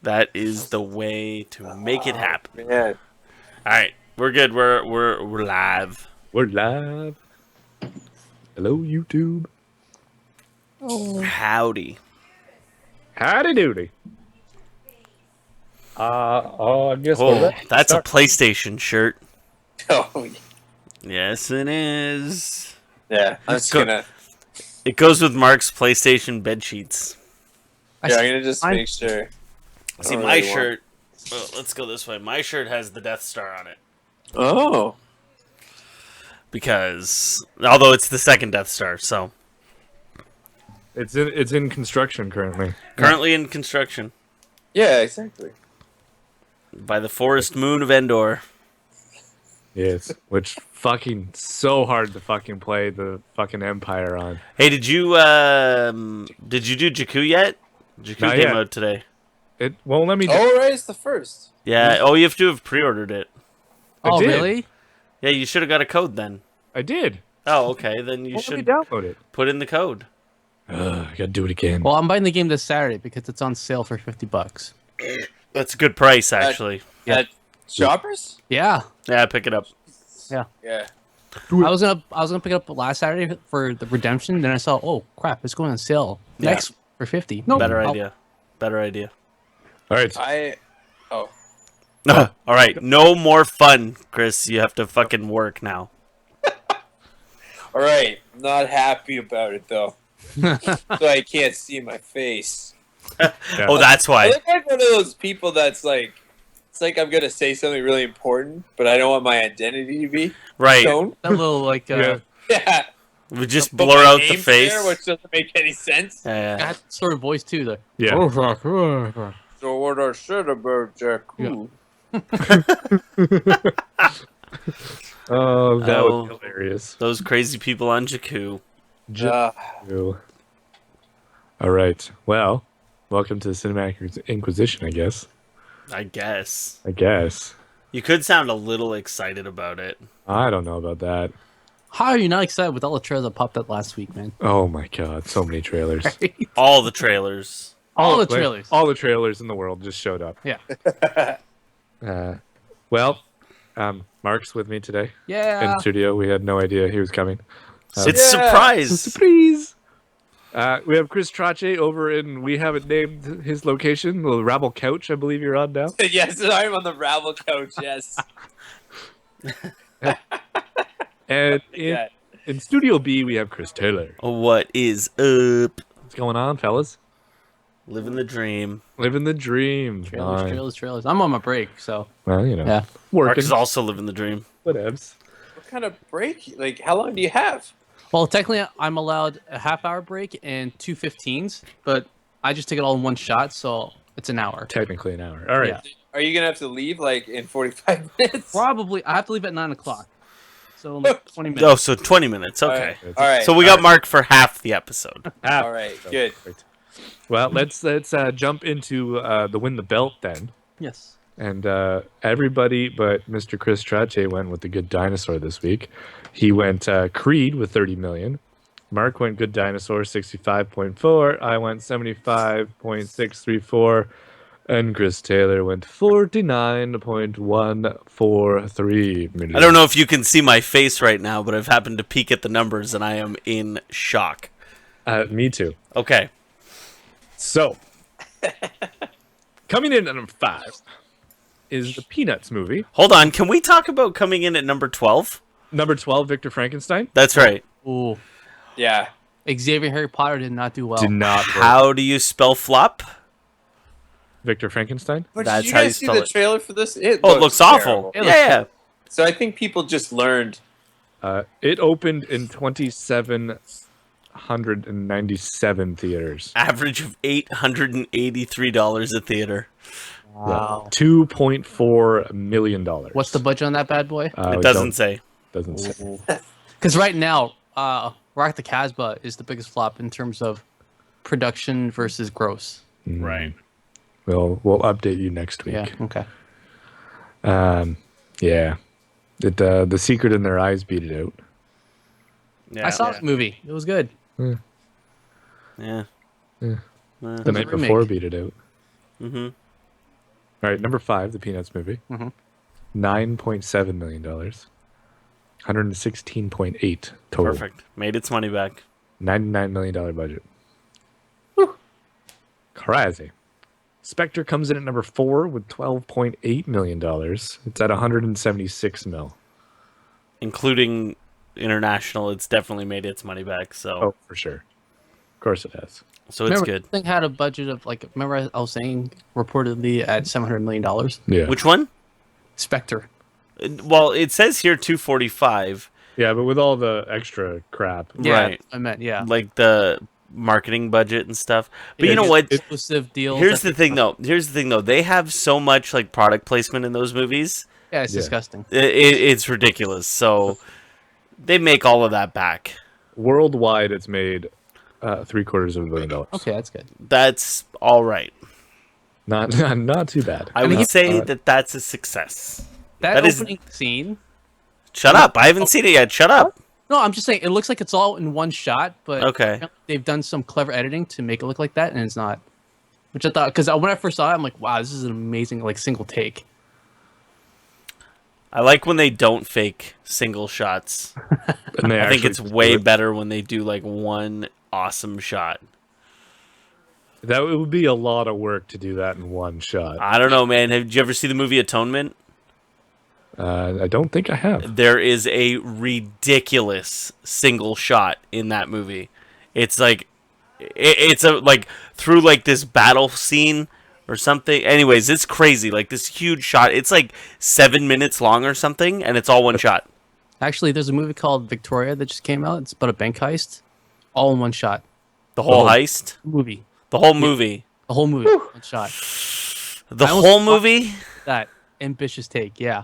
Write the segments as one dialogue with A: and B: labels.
A: That is the way to make it happen.
B: Man.
A: All right, we're good. We're live.
C: We're live. Hello, YouTube.
A: Howdy.
C: Howdy doody. I guess we're
A: Oh,
C: ready to
A: that's a
C: start.
A: PlayStation shirt.
B: Oh,
A: Yes, it is.
B: yeah. I'm just
A: Go-
B: gonna.
A: It goes with Mark's PlayStation bed sheets.
B: Yeah, I'm gonna just make sure.
A: See,
B: don't
A: my
B: really want-
A: shirt. Well, let's go this way. My shirt has the Death Star on it
B: Oh.
A: because, although it's the second Death Star, so
C: It's in construction currently.
A: currently in construction
B: Yeah, exactly.
A: by the forest moon of Endor.
C: Yes, which fucking so hard to fucking play the fucking Empire on.
A: Hey, did you do Jakku yet? Jakku
C: Not
A: came
C: yet.
A: out today.
C: It won't let me.
B: Oh, right, it's the first.
A: Yeah. Oh, you have to have pre-ordered it.
D: Oh,
C: did.
D: really?
A: Yeah, you should have got a code then.
C: I did.
A: Oh, okay. Then you
C: Won't let me
A: should
C: download it.
A: put in the code.
C: I gotta do it again.
D: Well, I'm buying the game this Saturday because it's on sale for $50.
A: That's a good price, actually.
D: Yeah.
B: At Shoppers?
D: Yeah,
A: Yeah, pick it up.
B: Yeah.
D: I was gonna pick it up last Saturday for the redemption. Then I saw, oh crap, it's going on sale
A: Yeah.
D: next for 50. No,
A: Better idea. Better idea.
C: All right.
B: Oh.
A: All right. No more fun, Chris. You have to fucking work now.
B: All right. Not happy about it though. So I can't see my face.
A: Oh, that's
B: I
A: why.
B: look like one of those people that's like, it's like I'm gonna say something really important, but I don't want my identity to be
A: Right.
B: shown.
D: that little like
C: Yeah.
B: Yeah.
A: We just
B: Put
A: blur
B: my
A: out the
B: name's
A: face.
B: there, which doesn't make any sense.
A: Yeah.
D: that sort of voice too. Like,
C: Yeah.
B: So what I said about Jakku.
C: Oh, that
A: Oh.
C: was hilarious.
A: Those crazy people on Jakku.
C: Ew. All right. Well, welcome to the Cinematic Inquisition. I guess.
A: I guess. You could sound a little excited about it.
C: I don't know about that.
D: how are you not excited with all the trailers that popped up last week, man?
C: Oh my god, so many trailers.
A: All the trailers.
D: All the
C: Like,
D: trailers.
C: all the trailers in the world just showed up.
D: Yeah.
C: Well, Mark's with me today
D: Yeah.
C: in studio. We had no idea he was coming.
A: It's
B: Yeah.
A: surprise.
C: Surprise! We have Chris Trache over in, we haven't named his location, the Rabble Couch, I believe you're on now.
B: Yes, I'm on the Rabble couch. Yes.
C: And
B: Yeah.
C: in Studio B, we have Chris Taylor.
A: What is up?
C: What's going on, fellas?
A: Living the dream.
C: Living the dream.
D: Trailers, trailers. I'm on my break, so
C: Well, you know,
D: yeah.
A: Mark
C: working.
A: is also living the dream.
C: Whatevs.
B: What kind of break? Like, how long do you have?
D: Well, technically, I'm allowed a half-hour break and 2 15s, but I just take it all in one shot, so it's an hour.
C: Technically an hour. All right.
D: Yeah.
B: Are you gonna have to leave like in 45 minutes?
D: Probably, I have to leave at 9 o'clock, so like 20 minutes.
A: Oh, so 20 minutes. Okay.
B: All right.
A: So we got Mark for half the episode.
B: All right. Good.
C: Perfect. Well, let's jump into the win the belt then.
D: Yes.
C: And everybody but Mr. Chris Trache went with the Good Dinosaur this week. He went Creed with 30 million. Mark went Good Dinosaur 65.4. I went 75.634. And Chris Taylor went 49.143 million.
A: I don't know if you can see my face right now, but I've happened to peek at the numbers and I am in shock.
C: Me too.
A: Okay.
C: So, coming in at number 5 is the Peanuts movie.
A: Hold on. Can we talk about coming in at number 12?
C: Number 12, Victor Frankenstein.
A: That's right.
D: Ooh.
B: Yeah.
D: Xavier Harry Potter did not do well.
C: Did not work.
A: How do you spell flop?
C: Victor Frankenstein.
B: But
A: That's
B: did you
A: how you
B: guys see
A: spell
B: the
A: it.
B: trailer for this? It
A: Oh, it looks awful.
B: terrible.
D: It
A: Yeah, yeah.
B: So I think people just learned.
C: It opened in 2,797 theaters.
A: Average of $883 a theater.
D: Wow.
C: $2.4 million.
D: What's the budget on that bad boy?
A: It doesn't say.
C: Doesn't say.
D: Because right now, Rock the Casbah is the biggest flop in terms of production versus gross.
A: Right.
C: We'll update you next week.
D: Yeah. Okay.
C: Yeah. The Secret in Their Eyes beat it out.
A: Yeah.
D: I saw that movie. It was good.
A: Yeah.
C: The
D: It's
C: night
D: a remake.
C: before beat it out.
A: Mm-hmm.
C: All right, number 5, the Peanuts movie.
D: Mhm.
C: $9.7 million. 116.8 total.
A: Perfect. Made its money back.
C: $99 million budget. Crazy. Spectre comes in at number 4 with $12.8 million. It's at 176 mil.
A: Including international, it's definitely made its money back. So,
C: Oh, for sure. Of course it has.
A: so it's
D: Remember,
A: good.
D: this thing had a budget of remember I was saying reportedly at $700 million.
C: Yeah.
A: Which one?
D: Spectre.
A: Well, it says here 245.
C: Yeah, but with all the extra crap.
D: Yeah,
A: Right.
D: I meant yeah.
A: Like the marketing budget and stuff. But
D: Yeah,
A: you know
D: just
A: what?
D: Exclusive deals.
A: Here's the thing, though. They have so much like product placement in those movies.
D: Yeah, it's
C: Yeah.
D: disgusting.
A: It's ridiculous. So they make all of that back.
C: Worldwide, it's made $750 million.
D: Okay, that's good.
A: That's all right.
C: Not too bad.
A: I would say that that's a success.
D: That
A: That is-
D: opening scene.
A: Shut up! I haven't seen it yet. Shut up.
D: No, I'm just saying it looks like it's all in one shot, but
A: Okay.
D: they've done some clever editing to make it look like that, and it's not. Which I thought, because when I first saw it, I'm like, wow, this is an amazing single take.
A: I like when they don't fake single shots.
C: And they
A: I think
C: actually
A: it's
C: do
A: way
C: it.
A: better when they do like one awesome shot.
C: That would be a lot of work to do that in one shot.
A: I don't know, man. Did you ever see the movie Atonement?
C: I don't think I have.
A: There is a ridiculous single shot in that movie. It's like it's a like through like this battle scene or something. Anyways, it's crazy. Like this huge shot. It's like 7 minutes long or something, and it's all one shot.
D: Actually, there's a movie called Victoria that just came out. It's about a bank heist, all in one shot.
A: The whole
C: Oh.
A: heist,
D: Movie,
A: the whole movie,
D: the whole movie, one shot.
A: the
D: I almost
A: whole
D: thought-
A: movie.
D: That ambitious take, yeah.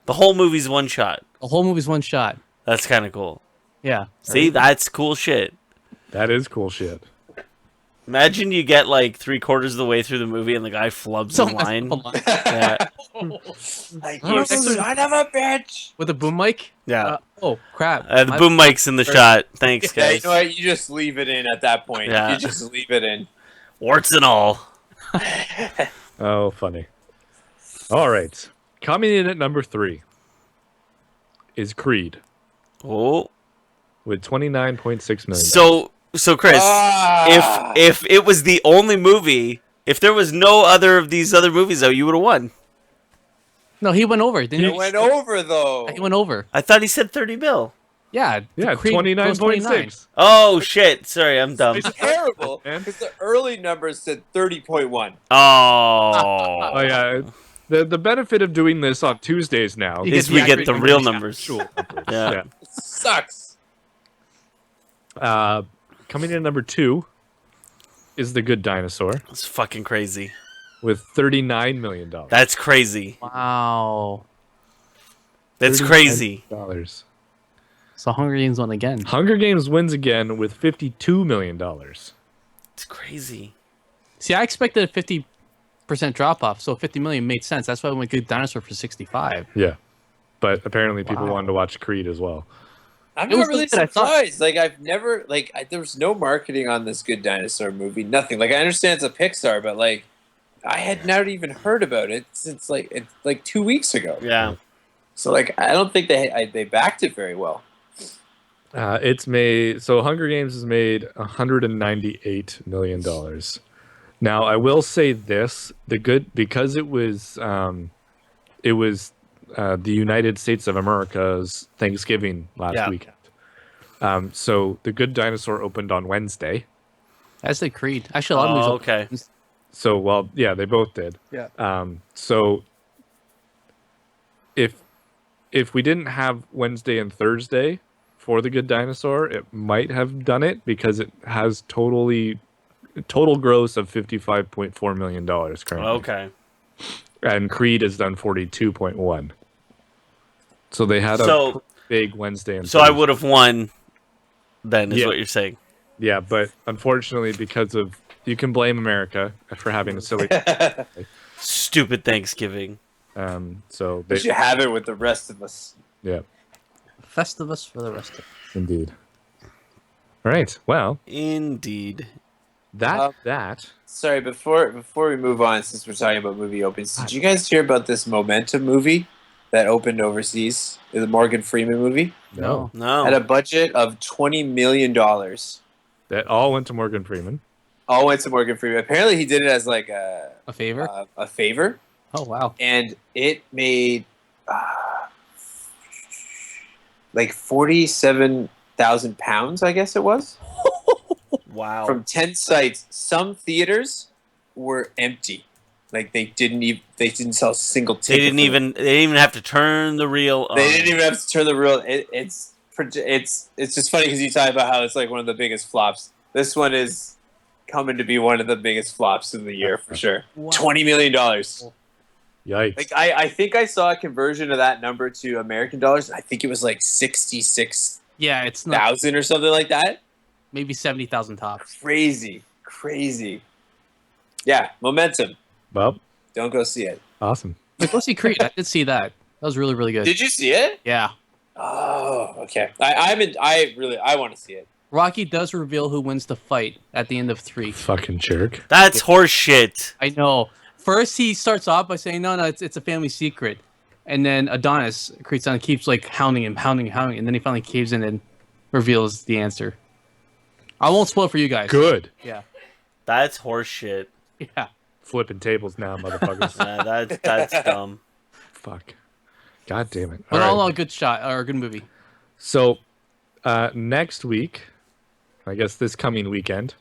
A: The whole movie's one shot.
D: The whole movie's one shot.
A: That's kind of cool.
D: Yeah.
A: See, that's cool shit.
C: That is cool shit.
A: Imagine you get like 3/4 of the way through the movie and the guy flubs the line. Yeah,
B: Like, you son of a bitch!
D: With a boom mic.
A: yeah.
D: Oh crap!
A: The boom mic's in the shot. Thanks,
B: Yeah, you
A: guys.
B: know what? You just leave it in at that point.
A: Yeah.
B: You just leave it in.
A: Warts and all.
C: Oh, funny. All right. Coming in at number 3 is Creed
A: Oh,
C: with $29.6 million.
A: so Chris,
B: Ah!
A: if it was the only movie, if there was no other of these other movies, though, you would have won.
D: No, he went over. Didn't
B: It
D: he?
B: went over though.
D: He went over.
A: I thought he said 30 mil.
D: Yeah.
C: Yeah,
D: Creed goes
C: 29.6.
A: Oh shit! Sorry, I'm dumb.
B: It's terrible
C: Man.
B: because the early numbers said 30.1.
A: Oh,
C: Oh, yeah. The benefit of doing this on Tuesdays now
D: You
A: is
D: get
A: we
D: the
A: get
D: accurate
A: the real
D: information.
A: numbers.
C: numbers.
A: Yeah.
B: It sucks.
C: Coming in at number 2 is The Good Dinosaur
A: It's fucking crazy.
C: with $39 million.
A: That's crazy.
D: Wow.
A: That's crazy.
C: $39.
D: So Hunger Games won again.
C: Hunger Games wins again with $52 million.
A: It's crazy.
D: See, I expected a 50% drop off, so 50 million made sense. That's why I went Good Dinosaur for 65.
C: Yeah. But apparently people
D: Wow.
C: wanted to watch Creed as well.
B: I'm
D: It was
B: not really
D: good, I thought.
B: surprised. Like I've never there was no marketing on this Good Dinosaur movie. Nothing. Like I understand it's a Pixar, but like I had not even heard about it since it's 2 weeks ago.
A: Yeah.
B: So like I don't think they backed it very well.
C: It's made so Hunger Games has made $198 million. Now I will say this: because it was the United States of America's Thanksgiving last
A: Yeah.
C: weekend. So The Good Dinosaur opened on Wednesday.
D: As did Creed. Actually, a lot of movies.
A: Oh, okay.
C: So well, yeah, they both did.
D: Yeah.
C: So if we didn't have Wednesday and Thursday for The Good Dinosaur, it might have done it because it has total gross of $55.4 million currently.
A: Okay.
C: And Creed has done 42.1. So they had a
A: So-
C: big Wednesday and
A: So I
C: Thursday.
A: would have won. Then is
C: Yeah.
A: what you're saying.
C: Yeah, but unfortunately, because of you can blame America for having a silly.
A: Stupid Thanksgiving.
C: So
B: They
C: they,
B: should have it with the rest of us.
C: yeah,
D: Festivus for the rest of it.
C: indeed. All right. Well,
A: Indeed.
C: That.
B: Sorry, before we move on, since we're talking about movie opens, did you guys hear about this Momentum movie that opened overseas? The Morgan Freeman movie
C: No.
B: at a
A: No.
B: budget of $20 million.
C: That all went to Morgan Freeman.
B: All went to Morgan Freeman. Apparently, he did it as like a
D: favor.
B: a favor,
D: Oh wow.
B: and it made like £47,000, I guess it was,
A: Wow.
B: from 10 sites. Some theaters were empty, like they didn't sell a single
A: They
B: ticket.
A: didn't even have to turn the reel on.
B: They didn't even have to turn the reel. It's just funny because you talk about how it's like one of the biggest flops. This one is coming to be one of the biggest flops of the year for sure.
D: Wow.
B: $20 million.
C: Yikes.
B: Like I think I saw a conversion of that number to American dollars. I think it was like 66,000
D: Yeah, it's not
B: or something like that.
D: maybe 70,000 tops.
B: Crazy. Yeah, Momentum.
C: Well,
B: Don't go see it.
C: awesome.
D: Like, go see Creed. I did see that. That was really, really good.
B: Did you see it?
D: Yeah.
B: Oh, okay. I want to see it.
D: Rocky does reveal who wins the fight at the end of 3.
C: Fucking jerk.
A: That's horseshit.
D: I know. First, he starts off by saying, no, it's a family secret. And then Adonis, Creed's son, keeps like hounding him. And then he finally caves in and reveals the answer. I won't spoil it for you guys.
C: Good.
D: Yeah.
A: That's horseshit.
D: Yeah.
C: Flipping tables now, motherfuckers.
A: That's dumb.
C: Fuck. God damn it.
D: But
C: All
D: all
C: right.
D: in a good shot or a good movie.
C: So, next week, I guess this coming weekend,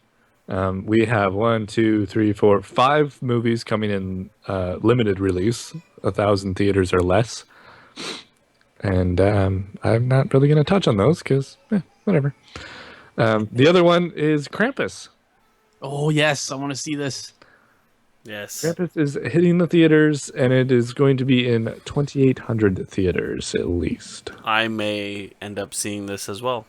C: we have 1, 2, 3, 4, 5 movies coming in limited release, 1,000 theaters or less. And I'm not really going to touch on those because, whatever. The other one is Krampus.
D: Oh, yes. I want to see this.
A: Yes.
C: Krampus is hitting the theaters, and it is going to be in 2,800 theaters at least.
A: I may end up seeing this as well.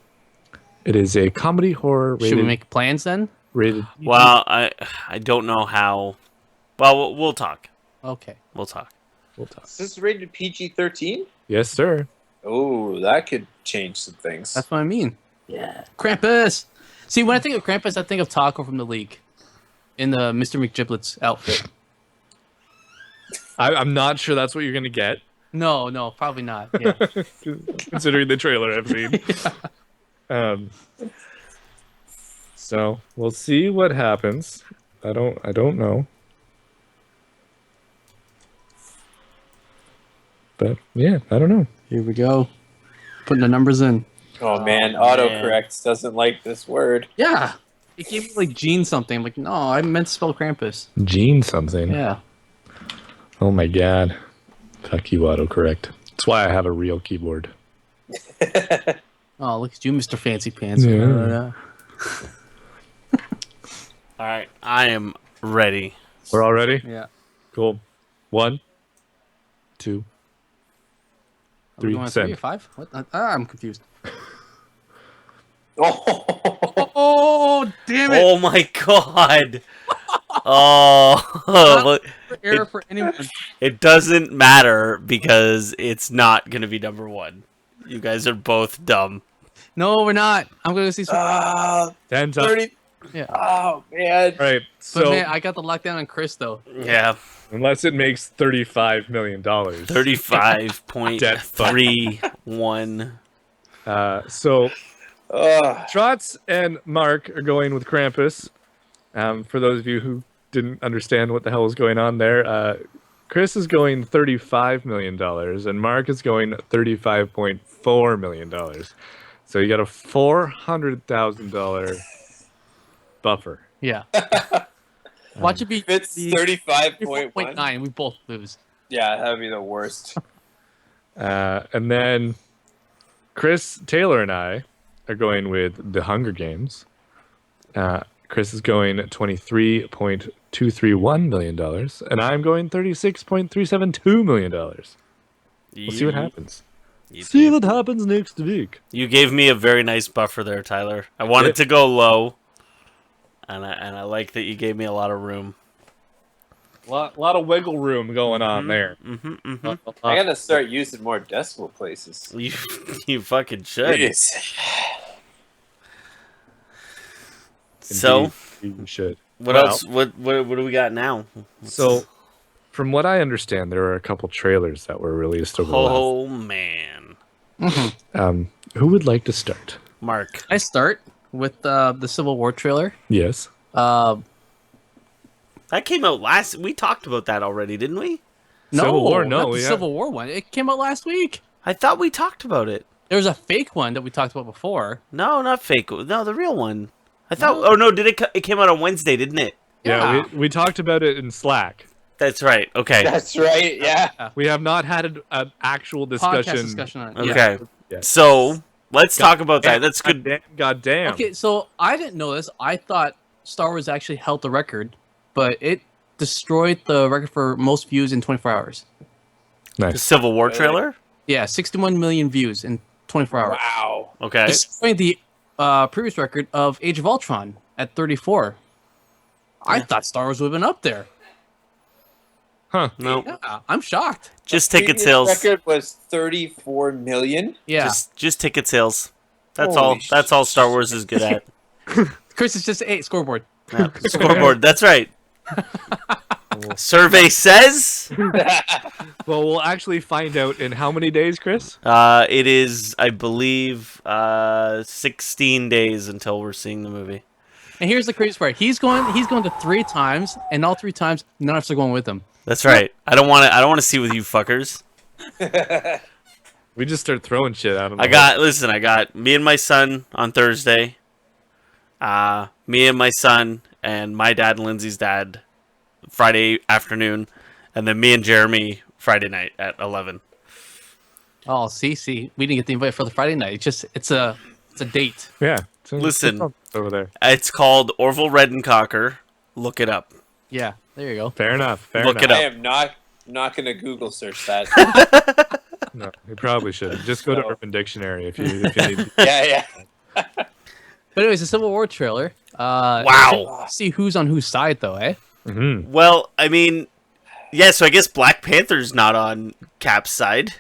C: It is a comedy horror
D: Should we make plans then?
C: rated.
A: Well, I don't know how. Well, we'll talk.
D: Okay.
A: We'll talk.
C: We'll talk.
B: Is this rated PG-13?
C: Yes, sir.
B: Oh, that could change some things.
D: That's what I mean. Yeah. Krampus. See, when I think of Krampus, I think of Taco from the League in the Mr. McGiblets outfit.
C: I'm not sure that's what you're going to get,
D: No, probably not. Yeah.
C: considering the trailer I've seen. So we'll see what happens. I don't know. But yeah, I don't know.
D: Here we go. Putting the numbers in.
B: Oh man,
A: man.
B: autocorrect doesn't like this word.
D: Yeah. It gave me like Gene something. I'm like, no, I meant to spell Krampus.
C: Gene something.
D: Yeah.
C: Oh my god. Fuck you, autocorrect. That's why I have a real keyboard.
D: Oh, look at you, Mr. Fancy Pants.
C: Yeah.
A: All right, I am ready.
C: We're all ready?
D: Yeah.
C: Cool. 1, 2,
D: Are we
C: 3,
D: going on
C: send.
D: 3 or 5? What? I'm confused.
B: Oh,
D: Oh, damn it.
A: Oh my god. Oh,
D: Error for anyone.
A: it doesn't matter because it's not gonna be number 1. You guys are both dumb.
D: No, we're not. I'm going to see some.
C: 10 times.
B: 30.
D: Yeah.
B: Oh man.
C: All right.
D: But
C: So
D: man, I got the lockdown on Chris, though.
A: Yeah,
C: unless it makes $35 million.
A: 35.31.
C: So
B: Ugh.
C: Trotz and Mark are going with Krampus. For those of you who didn't understand what the hell was going on there, Chris is going $35 million and Mark is going $35.4 million. So you got a $400,000 buffer.
D: Yeah. Watch it be
B: It's 35.1.
D: 35.9. We both lose.
B: Yeah, that would be the worst.
C: And then Chris, Taylor, and I are going with The Hunger Games. Chris is going $23.231 million, and I'm going $36.372 million. We'll see what happens. See what happens next week.
A: You gave me a very nice buffer there, Tyler. I wanted to go low, and I like that you gave me a lot of room.
C: Lot of wiggle room going on there.
B: I gotta start using more decimal places.
A: You fucking should.
B: Jeez.
A: So,
C: You should.
A: What
C: Well,
A: else? What do we got now?
C: So, from what I understand, there were a couple trailers that were released over the last.
A: Oh man,
C: Who would like to start?
A: Mark.
D: I start with the Civil War trailer.
C: Yes.
D: Uh,
A: That came out last. We talked about that already, didn't we?
D: no,
C: Civil War, no,
D: not the
C: yeah.
D: Civil War one. It came out last week.
A: I thought we talked about it.
D: There was a fake one that we talked about before.
A: No, not fake. No, the real one. I thought. Oh no, did it? It came out on Wednesday, didn't it?
C: Yeah, we talked about it in Slack.
A: That's right. Okay.
B: That's right. Yeah.
C: We have not had an actual
D: Podcast
C: discussion.
D: discussion on it.
A: Okay.
C: Yeah.
A: So let's talk about that. That's good.
C: God damn.
D: Okay, so I didn't know this. I thought Star Wars actually held the record, but it destroyed the record for most views in 24 hours.
A: The
C: Nice.
A: Civil War trailer.
D: Yeah, 61 million views in 24 hours.
B: Wow.
A: Okay.
D: Destroying the previous record of Age of Ultron at 34. I thought Star Wars would have been up there.
C: Huh.
A: No.
D: Yeah, I'm shocked.
A: Just ticket
B: Previous
A: sales.
B: record was 34 million.
D: Yeah,
A: Just ticket sales. That's
B: Holy
A: all. That's all Star Wars is good at.
D: Chris is just scoreboard.
A: Yeah. Scoreboard. That's right. Survey says
C: Well, we'll actually find out in how many days, Chris?
A: it is, I believe, 16 days until we're seeing the movie.
D: And here's the crazy part: he's going to 3 times, and all 3 times none of us are going with him.
A: That's right. I don't want to see with you fuckers.
C: We just start throwing shit out of
A: I got me and my son on Thursday. Me and my son and my dad and Lindsay's dad Friday afternoon, and then me and Jeremy Friday night at 11.
D: Oh, see, we didn't get the invite for the Friday night. It's a date.
C: Yeah.
A: Listen.
C: Over there.
A: It's called Orville Redencocker. Look it up.
D: Yeah, there you go.
C: Fair enough.
A: Look it
B: I
A: up.
B: am not going to Google search that.
C: No, you probably should. Just go to
B: No.
C: Urban Dictionary if you need.
B: Yeah.
D: But anyways, the Civil War trailer.
A: Wow.
D: See who's on whose side, though, eh?
C: Mm-hmm.
A: Well, I mean, yeah, so I guess Black Panther's not on Cap's side.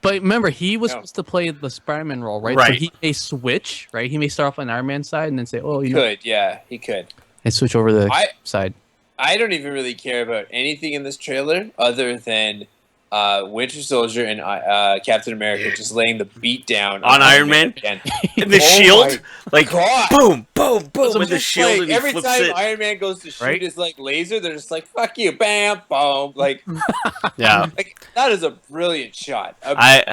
D: But remember, he was
B: No.
D: supposed to play the Spider-Man role, right?
A: Right.
D: So he may switch, right? He may start off on Iron Man's side and then say, "Oh,
B: He
D: you,"
B: could. Yeah, he could.
D: and switch over to the
B: I-
D: side.
B: I don't even really care about anything in this trailer other than Winter Soldier and Captain America just laying the beat down
A: On Iron Man?
B: again.
A: And the
B: Oh
A: shield,
B: my
A: like,
B: God.
A: boom, boom, boom,
B: So
A: with the
B: just
A: shield,
B: like,
A: and he
B: every
A: flips
B: time
A: it.
B: Iron Man goes to shoot
D: Right?
B: his like laser, they're just like "fuck you," bam, boom. Like
A: Yeah.
B: that is a brilliant shot.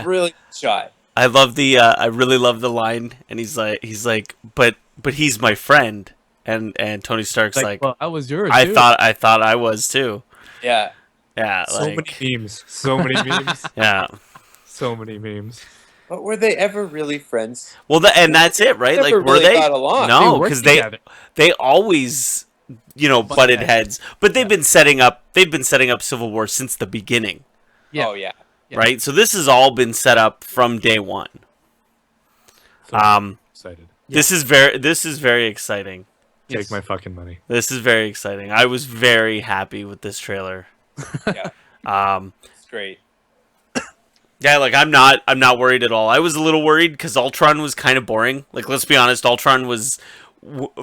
B: Brilliant shot.
A: I love the. I really love the line, and he's like, but he's my friend, and Tony Stark's like,
D: well, I was yours.
A: I
D: too.
A: thought I was too.
B: Yeah.
A: Yeah,
C: So
A: like,
C: many memes. So many memes.
A: yeah.
C: So many memes.
B: But were they ever really friends?
A: Well, and that's it, right?
B: Never
A: Like, were
B: really
A: they?
B: got along.
A: No,
D: worked
A: because
D: together.
A: they always, butted heads. But they've been setting up Civil War since the beginning,
D: Yeah.
B: Oh yeah.
D: Yeah.
A: right? So this has all been set up from day one.
C: So excited.
A: This is very exciting.
C: Take
D: Yes.
C: my fucking money.
A: This is very exciting. I was very happy with this trailer.
B: Yeah. It's great.
A: Yeah, like I'm not worried at all. I was a little worried because Ultron was kind of boring. Like, let's be honest, Ultron was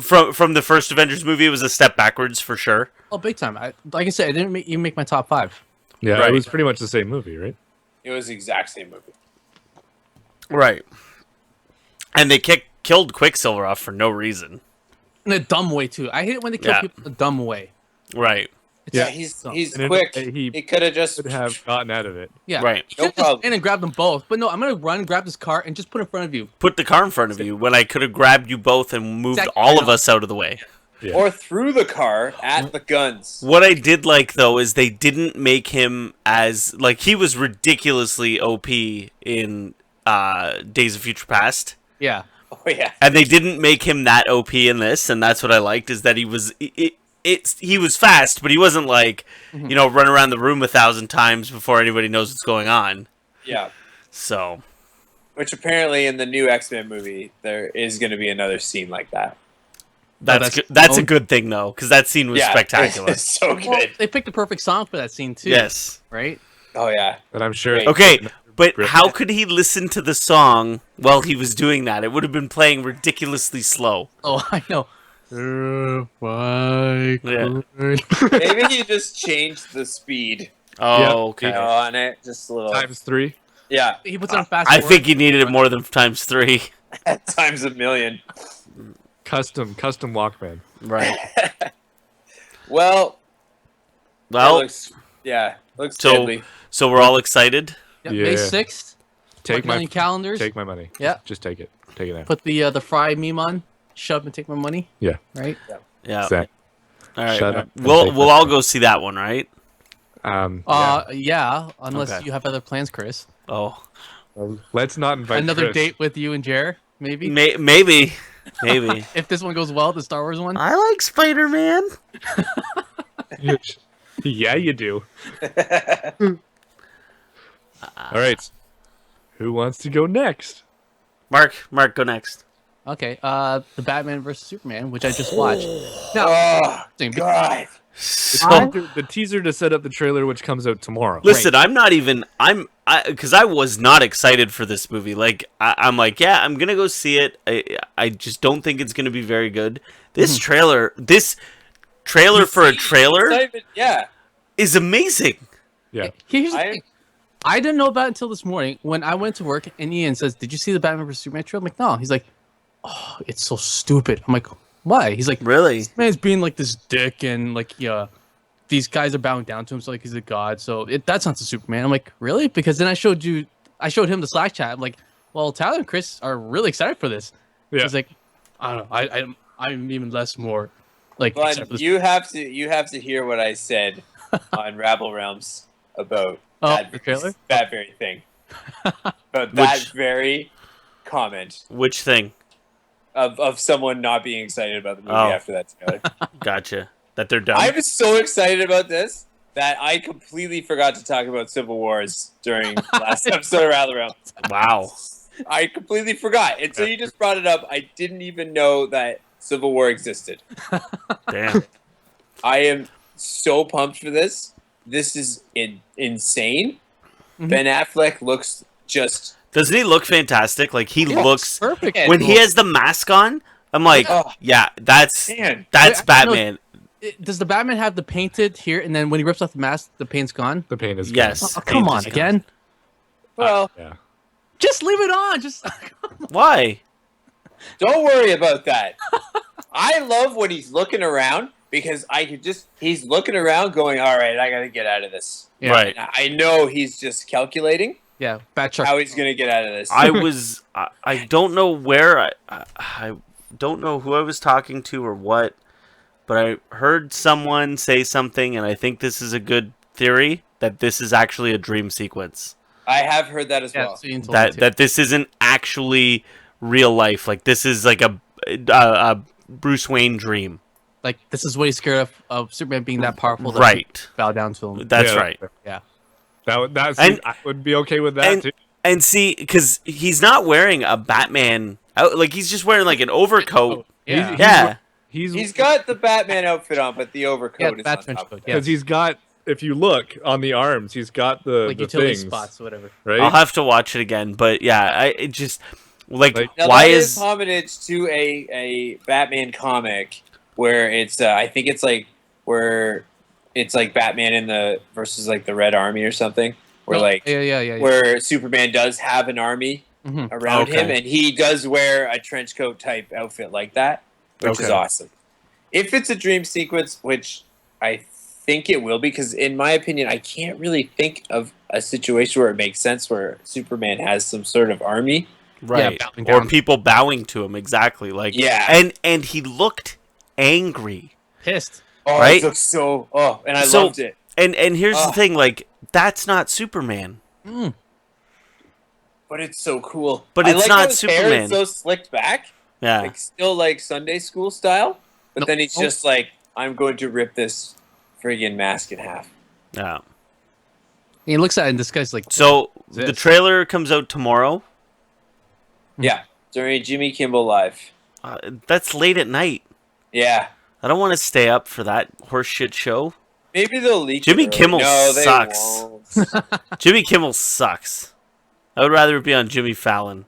A: from the first Avengers movie. It was a step backwards for sure.
D: Oh, big time. Like I said, it didn't even make my top 5.
C: Yeah,
A: Right.
C: it was pretty much the same movie, right?
B: It was the exact same movie.
A: Right. And they killed Quicksilver off for no reason.
D: In a dumb way too. I hate it when they kill
A: Yeah.
D: people in a dumb way.
A: Right.
B: Yeah,
D: It's-
B: he's
C: And
B: quick.
C: he
B: He could have just
C: Would have gotten out of it.
D: yeah.
A: Right.
D: You
B: No
D: could've just
B: problem.
D: ran and grabbed them both. But no, I'm gonna run, grab this car, and just put it in front of you.
A: Put the car in front of you when I could have grabbed you both and moved
D: Exactly.
A: all of us out of the way.
C: Yeah.
B: or through the car at the guns.
A: What I did like though is they didn't make him as like he was ridiculously OP in Days of Future Past.
D: Yeah.
B: Oh yeah.
A: And they didn't make him that OP in this, and that's what I liked is that he was he was fast, but he wasn't like run around the room 1,000 times before anybody knows what's going on.
B: Yeah.
A: So
B: Which apparently in the new X-Men movie there is going to be another scene like that.
A: that's a good thing though, because that scene was spectacular.
B: It's so good.
D: Well, they picked the perfect song for that scene too.
A: Yes.
D: Right.
B: Oh yeah.
C: But I'm sure.
B: Wait.
A: Okay, but
C: Brit-
A: how could he listen to the song while he was doing that? It would have been playing ridiculously slow.
D: Oh, I know. Why
A: Yeah.
B: Maybe he just changed the speed
A: Oh, okay.
B: on it. Just a little.
C: Times 3.
B: Yeah,
D: He puts on fast
A: I
D: forward.
A: think you needed it more than times 3.
B: times a million.
C: Custom Walkman.
A: Right.
B: Well,
A: Well,
B: looks
A: so
B: deadly.
A: so we're all excited.
D: Yep,
C: Yeah.
D: May 6th.
C: Take
D: Mark it on
C: my
D: your calendars.
C: Take my money.
D: Yeah.
C: Just take it. Take it now.
D: Put the fry meme on. Shove and take my money.
C: Yeah.
D: Right.
A: Yeah.
C: Zach.
A: All right.
C: Shut up and
A: We'll
C: take
A: we'll
C: my
A: all
C: money.
A: go see that one, right?
D: Yeah. Unless
A: Okay.
D: you have other plans, Chris.
A: Oh,
C: Let's not invite
D: Another
C: Chris.
D: date with you and Jer, maybe.
A: maybe.
D: If this one goes well, the Star Wars one.
A: I like Spider-Man.
C: Yeah, you do. All right. Who wants to go next?
A: Mark, go next.
D: Okay. The Batman versus Superman, which I just watched. Now,
B: Oh
D: interesting,
B: God!
A: So
C: The teaser to set up the trailer, which comes out tomorrow.
A: listen, I'm not even. Because I was not excited for this movie. Like I'm like, yeah, I'm gonna go see it. I just don't think it's gonna be very good. This trailer for a trailer
B: Excitement, yeah.
A: is amazing.
C: Yeah.
D: here's the thing. I didn't know about it until this morning when I went to work and Ian says, "Did you see the Batman vs Superman trailer?" I'm like, "No." He's like, "Oh, it's so stupid." I'm like, "Why?" He's like,
A: Really?
D: "This man's being like this dick and like yeah, these guys are bowing down to him, so like he's a god. So that's not the Superman." I'm like, "Really?" Because then I showed him the Slack chat. I'm like, "Well, Tyler and Chris are really excited for this."
C: Yeah.
D: He's like, "I don't know. I'm even less more like
B: But
D: excited for this."
B: you have to hear what I said on Rabble Realms about
D: the trailer?
B: that very thing. But that very comment
A: Which thing?
B: of someone not being excited about the movie
A: Oh.
B: after that trailer.
A: Gotcha. That they're done.
B: I was so excited about this that I completely forgot to talk about Civil Wars during last episode of Rabble Realms.
A: Wow.
B: I completely forgot. Until you just brought it up, I didn't even know that Civil War existed.
A: Damn.
B: I am so pumped for this. This is insane.
D: Mhm.
B: Ben Affleck looks just
A: Doesn't he look fantastic? Like he looks
D: perfect.
B: Yeah,
A: when he has the mask on. I'm like,
B: Oh.
A: yeah, that's
B: man.
A: that's
D: Wait, I know-
A: Batman.
D: Does the Batman have the painted here, and then when he rips off the mask, the paint's gone?
C: The pain is gone.
A: Yes.
D: Oh, come
A: Paint
D: on,
A: is gone.
D: again.
B: Well,
C: Yeah.
D: Just leave it on. Just
A: Why?
B: don't worry about that. I love when he's looking around because he's looking around going, all right, I got to get out of this.
D: Yeah.
A: Right.
B: And I know he's just calculating
D: yeah, bad shark.
B: how he's going to get out of this.
A: I don't know where I don't know who I was talking to or what, but I heard someone say something, and I think this is a good theory that this is actually a dream sequence.
B: I have heard that as
D: Yeah,
B: well.
D: so Ian told me too.
A: That this isn't actually real life. Like this is like a Bruce Wayne dream.
D: Like this is what he's scared of Superman being that powerful. That
A: Right.
D: bow down to him.
A: That's
C: Yeah.
A: right.
D: Yeah.
C: That's
A: And-
C: I would be okay with that too.
A: And see, because he's not wearing a Batman. Like he's just wearing like an overcoat.
D: Yeah.
A: Yeah.
B: He's got the Batman outfit on, but the
D: Yeah,
B: overcoat
D: the
B: is
D: bat
B: on
D: trench
B: top
D: coat.
B: of it.
D: Yeah.
C: Because he's got, if you look on the arms, he's got the
D: Like utility
C: things,
D: spots, or whatever.
C: right?
A: I'll have to watch it again. But yeah, it just like
B: Now,
A: why
B: that
A: is
B: homage to a Batman comic where it's I think it's like where it's like Batman in the versus like the Red Army or something where like
D: yeah.
B: where Superman does have an army
D: Mhm.
B: around him
A: Okay.
B: and he does wear a trench coat type outfit like that, which is
A: Okay.
B: awesome. If it's a dream sequence, which I think it will be, because in my opinion, I can't really think of a situation where it makes sense where Superman has some sort of army.
A: right
D: bowing
A: or
D: down.
A: people bowing to him exactly like
B: Yeah.
A: and he looked angry.
D: Pissed.
B: Oh,
A: Right?
B: it looks so. Oh, and I
A: So-
B: loved it.
A: And here's the
B: Ugh.
A: thing, like that's not Superman.
B: But it's so cool.
A: But
B: I
A: it's
B: like
A: not
B: how his hair
A: Superman.
B: is so slicked back,
A: Yeah.
B: like still like Sunday school style. But
D: No.
B: then he's just like, I'm going to rip this friggin' mask in half.
A: Yeah.
D: He looks at it and this guy's like,
A: So
D: This.
A: the trailer comes out tomorrow.
B: Yeah, during Jimmy Kimmel Live.
A: That's late at night.
B: Yeah,
A: I don't want to stay up for that horseshit show.
B: maybe they'll leak.
A: Jimmy
B: it early.
A: Kimmel
B: no, they
A: sucks.
B: won't.
A: Jimmy Kimmel sucks. I would rather be on Jimmy Fallon.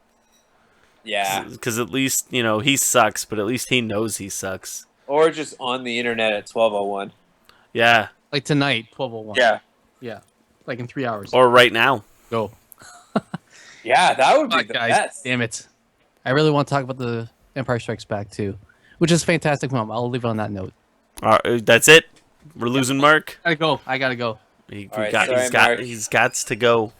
B: Yeah,
A: Because at least, he sucks, but at least he knows he sucks.
B: Or just on the internet at 12:01.
A: Yeah,
D: Like tonight, 12:01.
B: Yeah.
D: Yeah. Like in 3 hours.
A: or right now.
D: Go.
B: Yeah, that would be
D: Fuck,
B: the
D: guys.
B: best.
D: Damn it. I really want to talk about the Empire Strikes Back too, which is a fantastic film. I'll leave it on that note.
A: All right, that's it. We're losing Mark.
D: Gotta go. I gotta go.
B: All right, sorry,
A: He's got to go.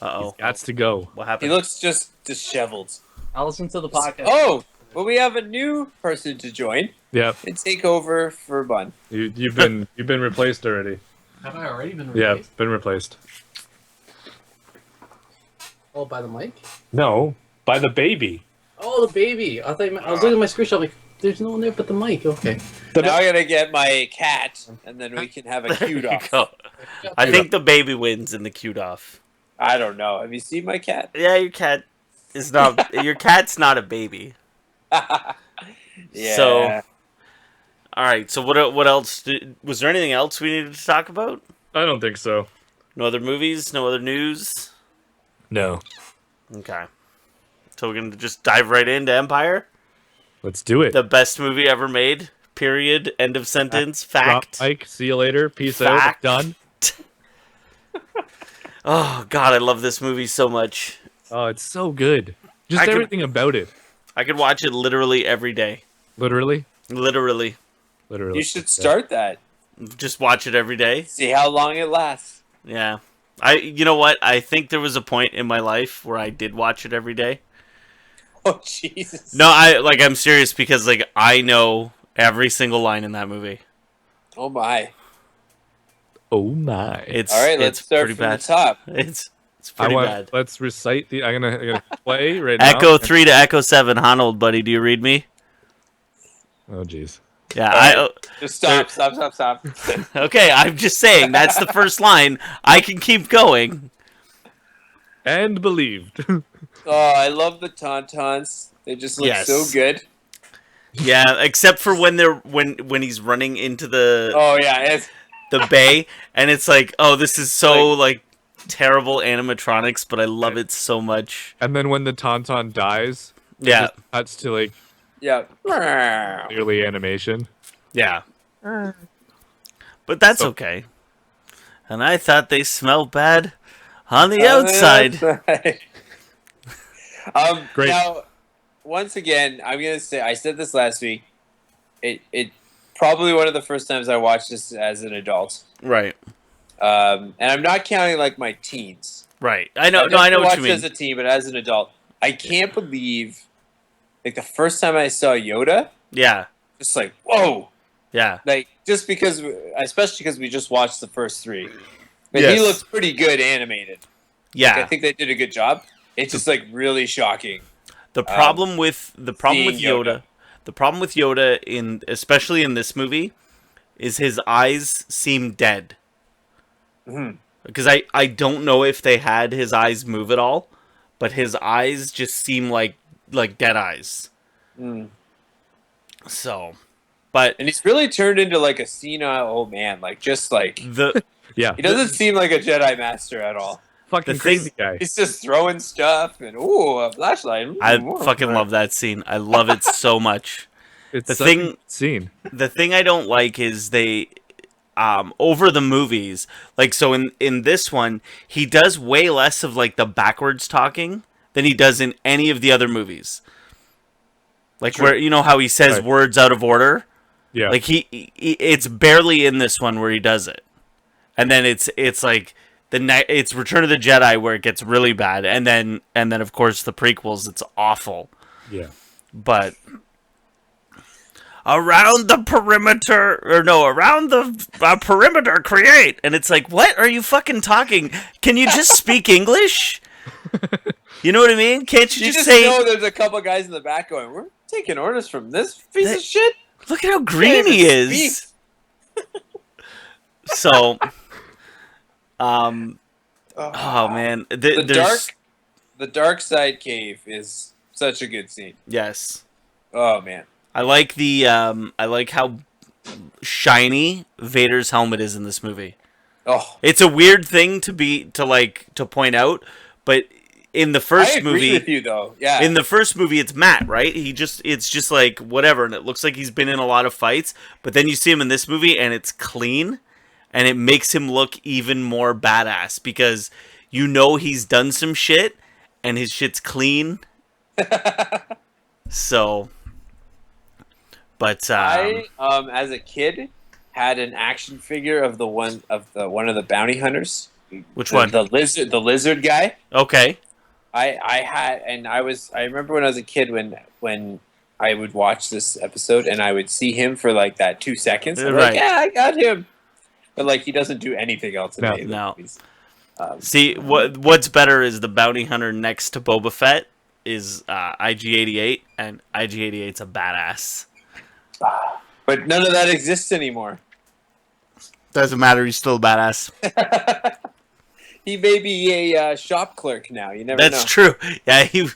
A: Uh-oh.
C: Gots to go.
A: What
B: He
A: happened?
B: looks just disheveled.
D: I'll listen to the podcast.
B: Oh, well, we have a new person to join
C: Yep.
B: and take over for Bun.
C: You've been replaced already.
D: Have I already been
C: Yeah,
D: replaced?
C: been replaced.
D: Oh, by the mic?
C: No, by the baby.
D: Oh, the baby. I thought I was looking at my screenshot. Like, there's no one there but the mic. Okay.
B: Now I gotta get my cat, and then we can have a cute
A: There you
B: off.
A: go. I think the baby wins in the cute off.
B: I don't know. Have you seen my cat?
A: Yeah, your cat is not. Your cat's not a baby.
B: Yeah.
A: So- All right. So what else? Was there anything else we needed to talk about?
C: I don't think so.
A: No other movies. No other news.
C: No.
A: Okay. So we're gonna just dive right into Empire,
C: Let's do it.
A: the best movie ever made. Period. End of sentence. Fact.
C: Drop mic. See you later. Peace out.
A: Fact.
C: Done.
A: Oh God, I love this movie so much.
C: Oh, it's so good. Just
A: I could-
C: everything about it.
A: I could watch it literally every day.
C: Literally.
A: Literally,
C: Literally.
B: You should start that.
A: just watch it every day.
B: See how long it lasts.
A: Yeah. You know what? I think there was a point in my life where I did watch it every day.
B: Oh Jesus.
A: No, I'm serious because I know every single line in that movie.
B: Oh my.
C: Oh my.
A: It's
B: All right, let's
A: it's
B: start
A: pretty
B: from
A: bad.
B: the top.
A: It's
C: I
A: pretty
C: want.
A: bad.
C: Let's recite the. I'm gonna play right now.
A: Echo 3 to Echo 7. Han, old buddy, do you read me?
C: Oh jeez.
A: Yeah.
B: All right. Just stop.
A: Okay. I'm just saying that's the first line. I can keep going.
C: And believed.
B: Oh, I love the tauntauns. They just look
A: Yes.
B: so good.
A: Yeah, except for when he's running into the
B: Oh yeah, it's,
A: the bay, and it's like, oh, this is so terrible animatronics, but I love it so much.
C: And then when the Tauntaun dies, it
A: Yeah,
C: just cuts to
B: yeah.
C: clearly animation.
A: yeah. But that's okay. And I thought they smelled bad on the outside.
C: Great.
B: Now, once again, I'm gonna say I said this last week. It probably one of the first times I watched this as an adult.
A: Right,
B: And I'm not counting my teens.
A: right. I know. No,
B: never
A: I know what
B: watched
A: you
B: it
A: mean.
B: as a teen, but as an adult, I can't believe the first time I saw Yoda,
A: Yeah,
B: just whoa,
A: yeah,
B: just because, especially because we just watched the first three. But
A: Yes.
B: he looks pretty good animated. I
A: yeah.
B: think they did a good job. It's just really shocking.
A: The problem with
B: seeing
A: Yoda, the problem with Yoda especially in this movie, is his eyes seem dead.
B: Mhm.
A: Because I don't know if they had his eyes move at all, but his eyes just seem like dead eyes.
B: Mm.
A: So, but
B: And he's really turned into a senile old man.
A: the
C: Yeah.
B: He doesn't seem like a Jedi master at all.
C: Fucking
A: the thing-
C: crazy guy.
B: He's just throwing stuff and ooh, a flashlight.
A: I
B: Ooh,
A: fucking love that scene. I love it so much.
C: It's
A: the
C: such
A: thing-
C: a good scene.
A: The thing I don't like is they over the movies, so in this one he does way less of the backwards talking than he does in any of the other movies,
B: True.
A: where you know how he says
C: Right.
A: words out of order.
C: Yeah.
A: He it's barely in this one where he does it, and then it's it's Return of the Jedi where it gets really bad, and then of course the prequels, it's awful.
C: yeah.
A: But around the perimeter, around the perimeter, create, and it's what are you fucking talking? Can you just speak English? You know what I mean? Can't you
B: You
A: just
B: just
A: say,
B: know there's a couple guys in the back going, "We're taking orders from this piece of shit."
A: look at how green
B: Can't
A: he
B: even
A: is?
B: speak.
A: So, oh man,
B: The dark side cave is such a good scene.
A: yes.
B: Oh man.
A: I like I like how shiny Vader's helmet is in this movie.
B: Oh,
A: It's a weird thing to point out, but in the
B: I
A: first
B: agree
A: movie,
B: with you though. Yeah.
A: in the first movie, it's Matt, right? It's just like whatever, and it looks like he's been in a lot of fights. But then you see him in this movie, and it's clean, and it makes him look even more badass because you know he's done some shit, and his shit's clean. So, but
B: I as a kid had an action figure of one of the bounty hunters.
A: which one?
B: The lizard guy.
A: Okay,
B: I had, and I remember when I was a kid when I would watch this episode and I would see him for like that 2 seconds. I'm
A: Right.
B: like, yeah, I got him. But like he doesn't do anything else in any of the
A: No.
B: movies.
A: see what's better is the bounty hunter next to Boba Fett is IG-88, and IG-88's a badass.
B: But none of that exists anymore.
A: Doesn't matter, he's still a badass.
B: He may be a shop clerk now. You never
A: That's
B: know.
A: true. Yeah, he.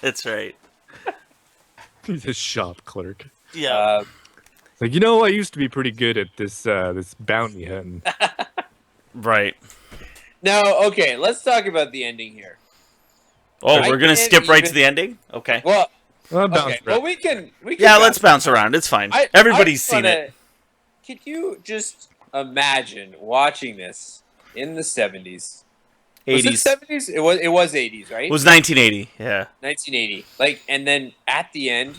A: That's right.
C: He's a shop clerk.
A: Yeah.
C: Like, you know, I used to be pretty good at this bounty hunting.
A: Right.
B: Now, okay, let's talk about the ending here.
A: Oh,
B: I
A: we're gonna
B: can't
A: skip right
B: even-
A: to the ending. Okay.
B: Well,
C: Well, bounce
B: okay,
C: around.
B: well we can.
A: Yeah, let's bounce around. It's fine. Everybody's seen it.
B: Could you just imagine watching this in the 70s? Was it
A: 80s.
B: 70s? It was 80s, right?
A: It was 1980. Yeah.
B: 1980. Like, and then at the end,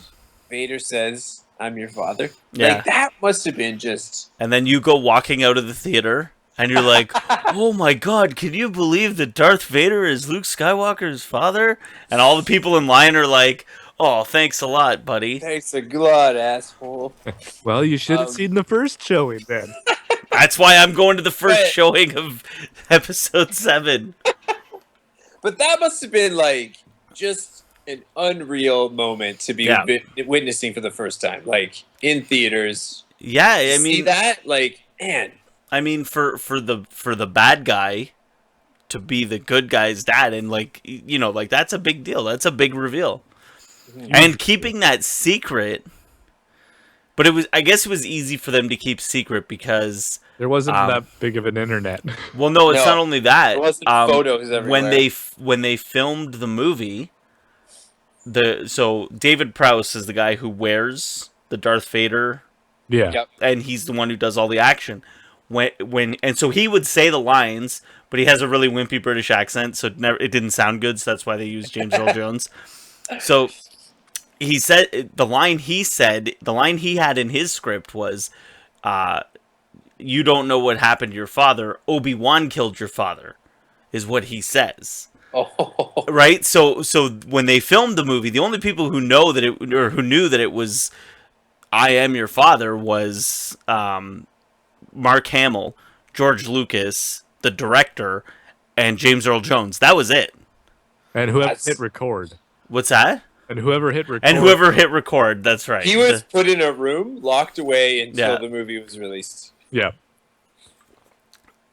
B: Vader says, "I'm your father."
A: Yeah.
B: Like that must have been just.
A: And then you go walking out of the theater, and you're like, "Oh my God! Can you believe that Darth Vader is Luke Skywalker's father?" And all the people in line are like, "Oh, thanks a lot, buddy."
B: Thanks a lot, asshole.
C: Well, you should have seen the first showing then.
A: That's why I'm going to the first
B: But-
A: showing of Episode 7.
B: But that must have been like just an unreal moment to be
A: Yeah.
B: witnessing for the first time, like in theaters.
A: Yeah, I
B: See
A: mean,
B: that, like, man.
A: I mean, for the bad guy to be the good guy's dad, and like you know, like that's a big deal. That's a big reveal, and keeping that secret. But I guess it was easy for them to keep secret because,
C: There wasn't that big of an internet.
A: well, no, it's
B: No,
A: not only that.
B: there wasn't photos everywhere.
A: when they filmed the movie, so David Prowse is the guy who wears the Darth Vader,
C: Yeah.
B: Yep.
A: and he's the one who does all the action. So he would say the lines, but he has a really wimpy British accent, so it didn't sound good. So that's why they used James Earl Jones. So he said the line he had in his script was, "You don't know what happened to your father. Obi-Wan killed your father," is what he says.
B: Oh,
A: Right? So when they filmed the movie, the only people who know that it or who knew that it was "I am your father" was Mark Hamill, George Lucas, the director, and James Earl Jones. That was it.
C: And whoever
B: That's-
C: hit record.
A: What's that?
C: And whoever hit record.
A: And whoever hit record. That's right.
B: he was put in a room, locked away until
A: Yeah.
B: the movie was released.
C: Yeah.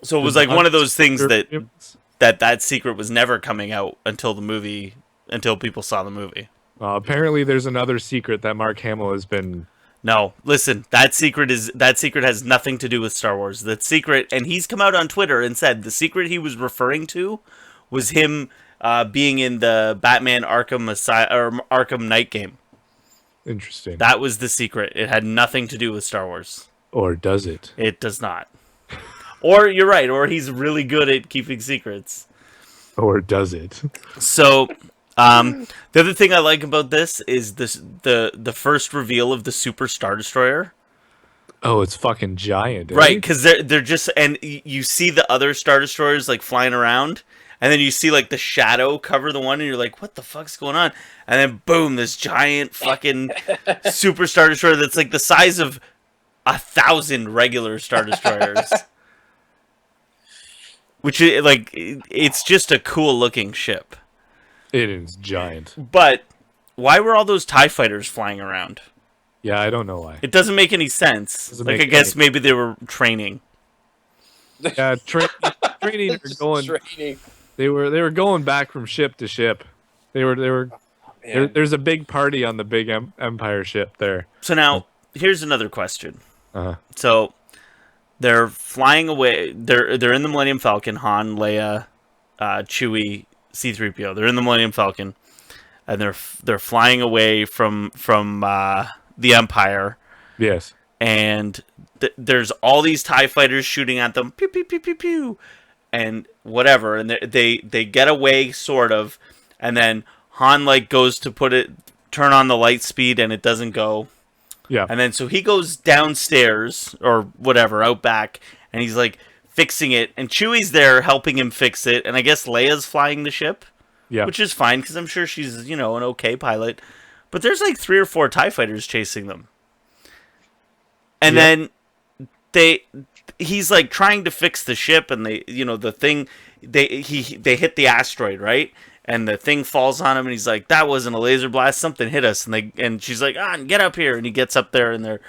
A: So it was like one of those things that
C: Yep.
A: that secret was never coming out until people saw the movie.
C: Apparently, there's another secret that Mark Hamill has been.
A: No, listen, that secret has nothing to do with Star Wars. That secret, and he's come out on Twitter and said the secret he was referring to was him being in the Batman Arkham Knight game.
C: Interesting.
A: That was the secret. It had nothing to do with Star Wars.
C: Or does it?
A: It does not. Or you're right, or he's really good at keeping secrets.
C: Or does it?
A: So, the other thing I like about this is the first reveal of the Super Star Destroyer.
C: Oh, it's fucking giant. eh?
A: Right, because they're just, and you see the other Star Destroyers like flying around, and then you see like the shadow cover the one, and you're like, what the fuck's going on? And then boom, this giant fucking Super Star Destroyer that's like the size of 1,000 regular Star Destroyers. Which is like, it's just a cool looking ship.
C: It is giant.
A: But why were all those TIE fighters flying around?
C: Yeah, I don't know why.
A: It doesn't make any sense.
C: Doesn't
A: Like,
C: make
A: I guess
C: any-
A: maybe they were training.
C: Yeah, training are going.
B: Training.
C: They were going back from ship to ship. There,
B: Man.
C: there's a big party on the big Empire ship there.
A: So now, here's another question.
C: Uh-huh.
A: So they're flying away. They're in the Millennium Falcon. Han, Leia, Chewie, C-3PO. They're in the Millennium Falcon, and they're flying away from the Empire,
C: Yes.
A: and there's all these TIE fighters shooting at them, pew pew pew pew pew, and whatever, and they get away sort of, and then Han like goes to turn on the light speed, and it doesn't go.
C: Yeah.
A: And then so he goes downstairs or whatever out back, and he's like fixing it, and Chewie's there helping him fix it, and I guess Leia's flying the ship,
C: Yeah.
A: which is fine because I'm sure she's an okay pilot, but there's like 3 or 4 TIE fighters chasing them, and then he's like trying to fix the ship, and they hit the asteroid, right? And the thing falls on him, and he's like, "That wasn't a laser blast. Something hit us." And she's like, "Get up here!" And he gets up there, and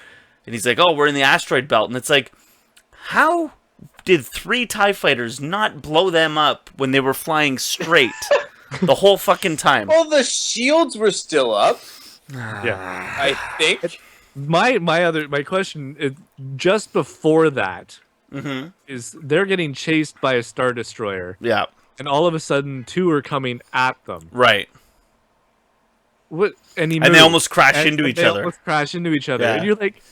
A: he's like, "Oh, we're in the asteroid belt." And it's like, how did 3 TIE fighters not blow them up when they were flying straight the whole fucking time?
B: Well, the shields were still up,
C: Yeah.
B: I think.
C: My question is, just before that
A: Mm-hmm.
C: is they're getting chased by a Star Destroyer,
A: Yeah.
C: and all of a sudden 2 are coming at them.
A: Right.
C: What? And
A: And they almost crash into each other.
C: Almost crash into each other,
A: Yeah.
C: and you're like,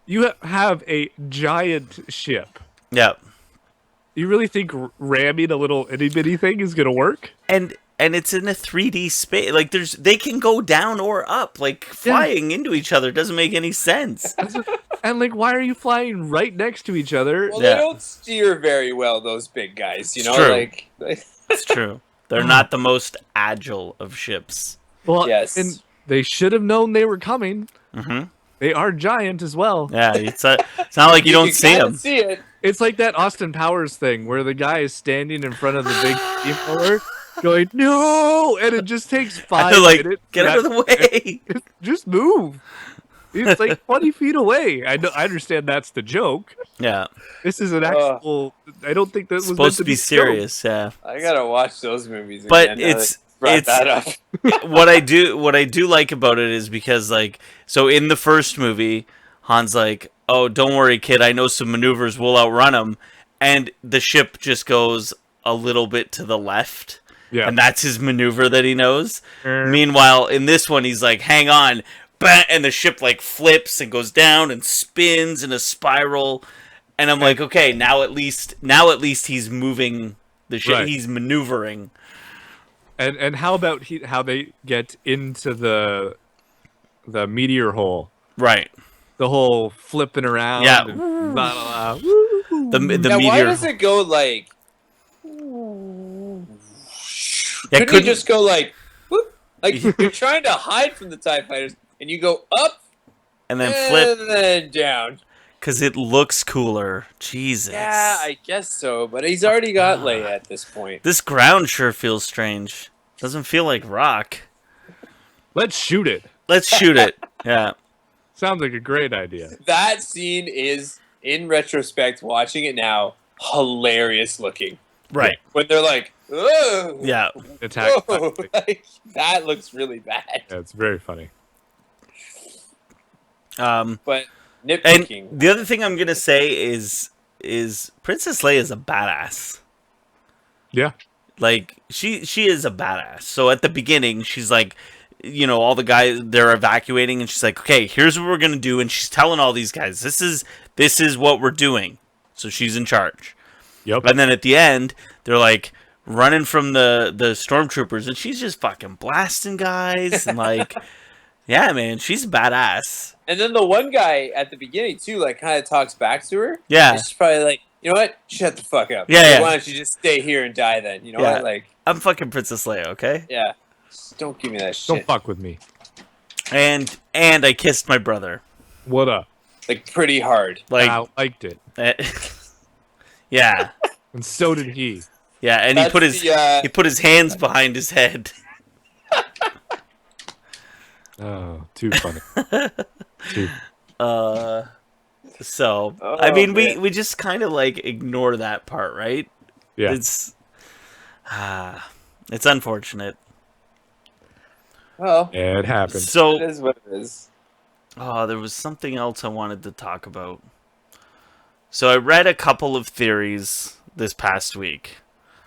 C: you have a giant ship.
A: Yeah.
C: You really think ramming a little itty bitty thing is gonna work?
A: And it's in a 3D space. Like they can go down or up. Like flying into each other doesn't make any sense.
C: And like, why are you flying right next to each other?
B: Well,
A: Yeah.
B: they don't steer very well, those big guys. You
A: It's
B: know,
A: true.
B: like
A: It's true. They're not the most agile of ships.
C: Well,
B: Yes.
C: and they should have known they were coming.
A: Mm-hmm.
C: They are giant as well.
A: Yeah, it's not like you don't see
B: kinda
A: them.
B: see it.
C: It's like that Austin Powers thing where the guy is standing in front of the big steamroller going, "No!" And it just takes 5
A: Like,
C: minutes.
A: get
C: for
A: out of
C: that-
A: the way.
C: Just move. It's like 20 feet away. I understand that's the joke.
A: Yeah,
C: This is an actual. I don't think that was meant
A: supposed to be
C: a joke.
A: serious. Yeah,
B: I gotta watch those movies.
A: But
B: again, now that you brought that up.
A: what I do like about it is because like so in the first movie, Han's like, "Oh, don't worry, kid. I know some maneuvers. We'll outrun them," and the ship just goes a little bit to the left.
C: Yeah.
A: And that's his maneuver that he knows.
C: Er.
A: Meanwhile, in this one, he's like, "Hang on," and the ship like flips and goes down and spins in a spiral. And I'm like, okay, now at least he's moving the ship.
C: Right.
A: He's maneuvering.
C: And how about how they get into the meteor hole?
A: Right.
C: The whole flipping around.
A: Yeah.
C: And blah, blah, blah. Woo.
A: The
B: Now,
A: meteor.
B: why does it go like?
A: Yeah,
B: Couldn't you just go like, whoop? Like you're trying to hide from the TIE fighters, and you go up
A: and then flip
B: and then down.
A: because it looks cooler. Jesus.
B: Yeah, I guess so. But he's already got Leia at this point.
A: This ground sure feels strange. Doesn't feel like rock.
C: Let's shoot it.
A: Let's shoot it. Yeah.
C: Sounds like a great idea.
B: That scene is, in retrospect, watching it now, hilarious looking.
A: Right.
B: When they're like, "Oh,
A: Yeah.
C: Attack.
B: whoa," like, that looks really bad.
C: Yeah, it's very funny.
B: But
A: And
B: nitpicking.
A: the other thing I'm gonna say is Princess Leia is a badass.
C: Yeah.
A: Like she is a badass. So at the beginning, she's like, all the guys they're evacuating, and she's like, okay, here's what we're gonna do, and she's telling all these guys, this is what we're doing. So she's in charge.
C: Yep.
A: And then at the end, they're like running from the stormtroopers, and she's just fucking blasting guys, and like, yeah, man, she's badass.
B: And then the one guy at the beginning, too, like, kind of talks back to her.
A: Yeah.
B: And she's probably like, you know what? Shut the fuck up.
A: Yeah,
B: Like,
A: yeah.
B: Why don't you just stay here and die then? You know
A: Yeah.
B: what? Like,
A: I'm fucking Princess Leia, okay?
B: yeah. Just don't give me that
C: Don't
B: shit.
C: fuck with me.
A: And I kissed my brother.
C: What up?
B: Like, pretty hard.
A: Like,
C: I liked it.
A: yeah,
C: And so did he.
A: yeah, and
B: That's
A: he put his hands behind his head.
C: Oh, too funny. Too.
A: So
B: Oh,
A: I mean,
B: man.
A: we just kind of like ignore that part, right?
C: Yeah.
A: It's unfortunate.
B: Well,
C: Yeah, it happened.
B: it
A: So
B: is what it is.
A: there was something else I wanted to talk about. So I read a couple of theories this past week.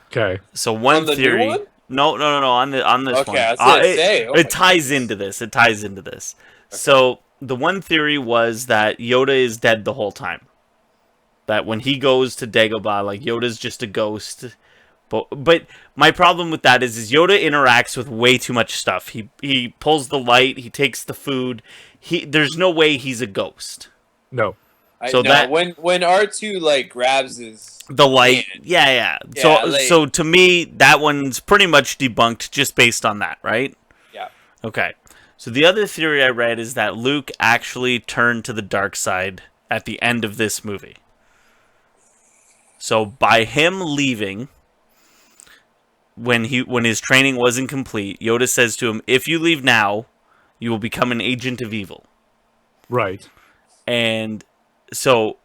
C: Okay.
A: So one
B: On the new
A: theory.
B: one?
A: No. On this
B: Okay,
A: one.
B: I was gonna
A: It,
B: say. Oh
A: it
B: my
A: ties
B: goodness.
A: into this. It ties into this. So the one theory was that Yoda is dead the whole time. That when he goes to Dagobah, like Yoda's just a ghost. But my problem with that is Yoda interacts with way too much stuff. He pulls the light. He takes the food. There's no way he's a ghost.
C: No.
A: So
B: No,
A: that
B: when R2 like grabs his
A: the light,
B: hand,
A: yeah.
B: Yeah,
A: So to me, that one's pretty much debunked just based on that, right?
B: yeah.
A: Okay. So the other theory I read is that Luke actually turned to the dark side at the end of this movie. So by him leaving, when his training wasn't complete, Yoda says to him, "If you leave now, you will become an agent of evil."
C: Right.
A: And so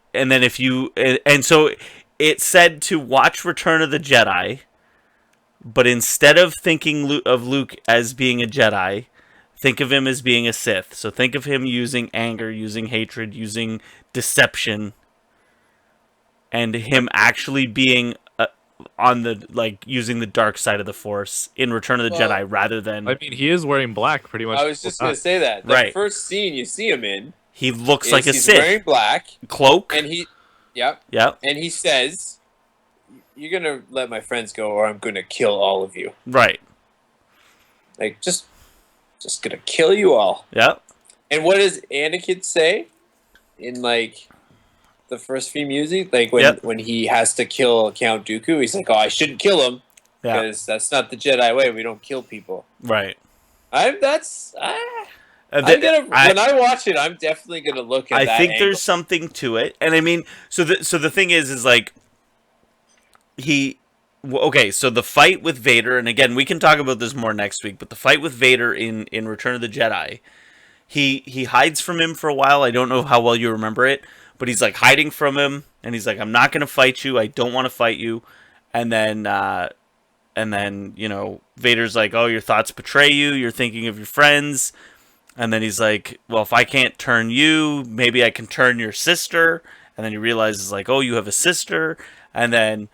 A: it said to watch Return of the Jedi, but instead of thinking of Luke as being a Jedi, think of him as being a Sith. So think of him using anger, using hatred, using deception, and him actually being on the using the dark side of the Force in Return of the
B: Well,
A: Jedi rather than
C: I mean, he is wearing black pretty much.
B: I was just gonna say that. The
A: Right.
B: first scene you see him in
A: he looks
B: is
A: like a
B: he's
A: Sith.
B: wearing black,
A: Cloak.
B: and yep,
A: Yep.
B: and he says, "You're gonna let my friends go, or I'm gonna kill all of you.
A: Right.
B: Like just gonna kill you all."
A: Yep.
B: And what does Anakin say in like the first few music? Like when he has to kill Count Dooku, he's like, "Oh, I shouldn't kill him
A: Yeah.
B: because that's not the Jedi way. We don't kill people."
A: Right.
B: I'm gonna when I watch it, I'm definitely gonna look at
A: I
B: that.
A: think
B: angle.
A: there's something to it, and I mean, so the thing is like okay, so the fight with Vader, and again, we can talk about this more next week, but the fight with Vader in Return of the Jedi, he hides from him for a while. I don't know how well you remember it, but he's like hiding from him, and he's like, "I'm not gonna fight you. I don't want to fight you," and then Vader's like, "Oh, your thoughts betray you. You're thinking of your friends." And then he's like, "Well, if I can't turn you, maybe I can turn your sister." And then he realizes like, "Oh, you have a sister." And then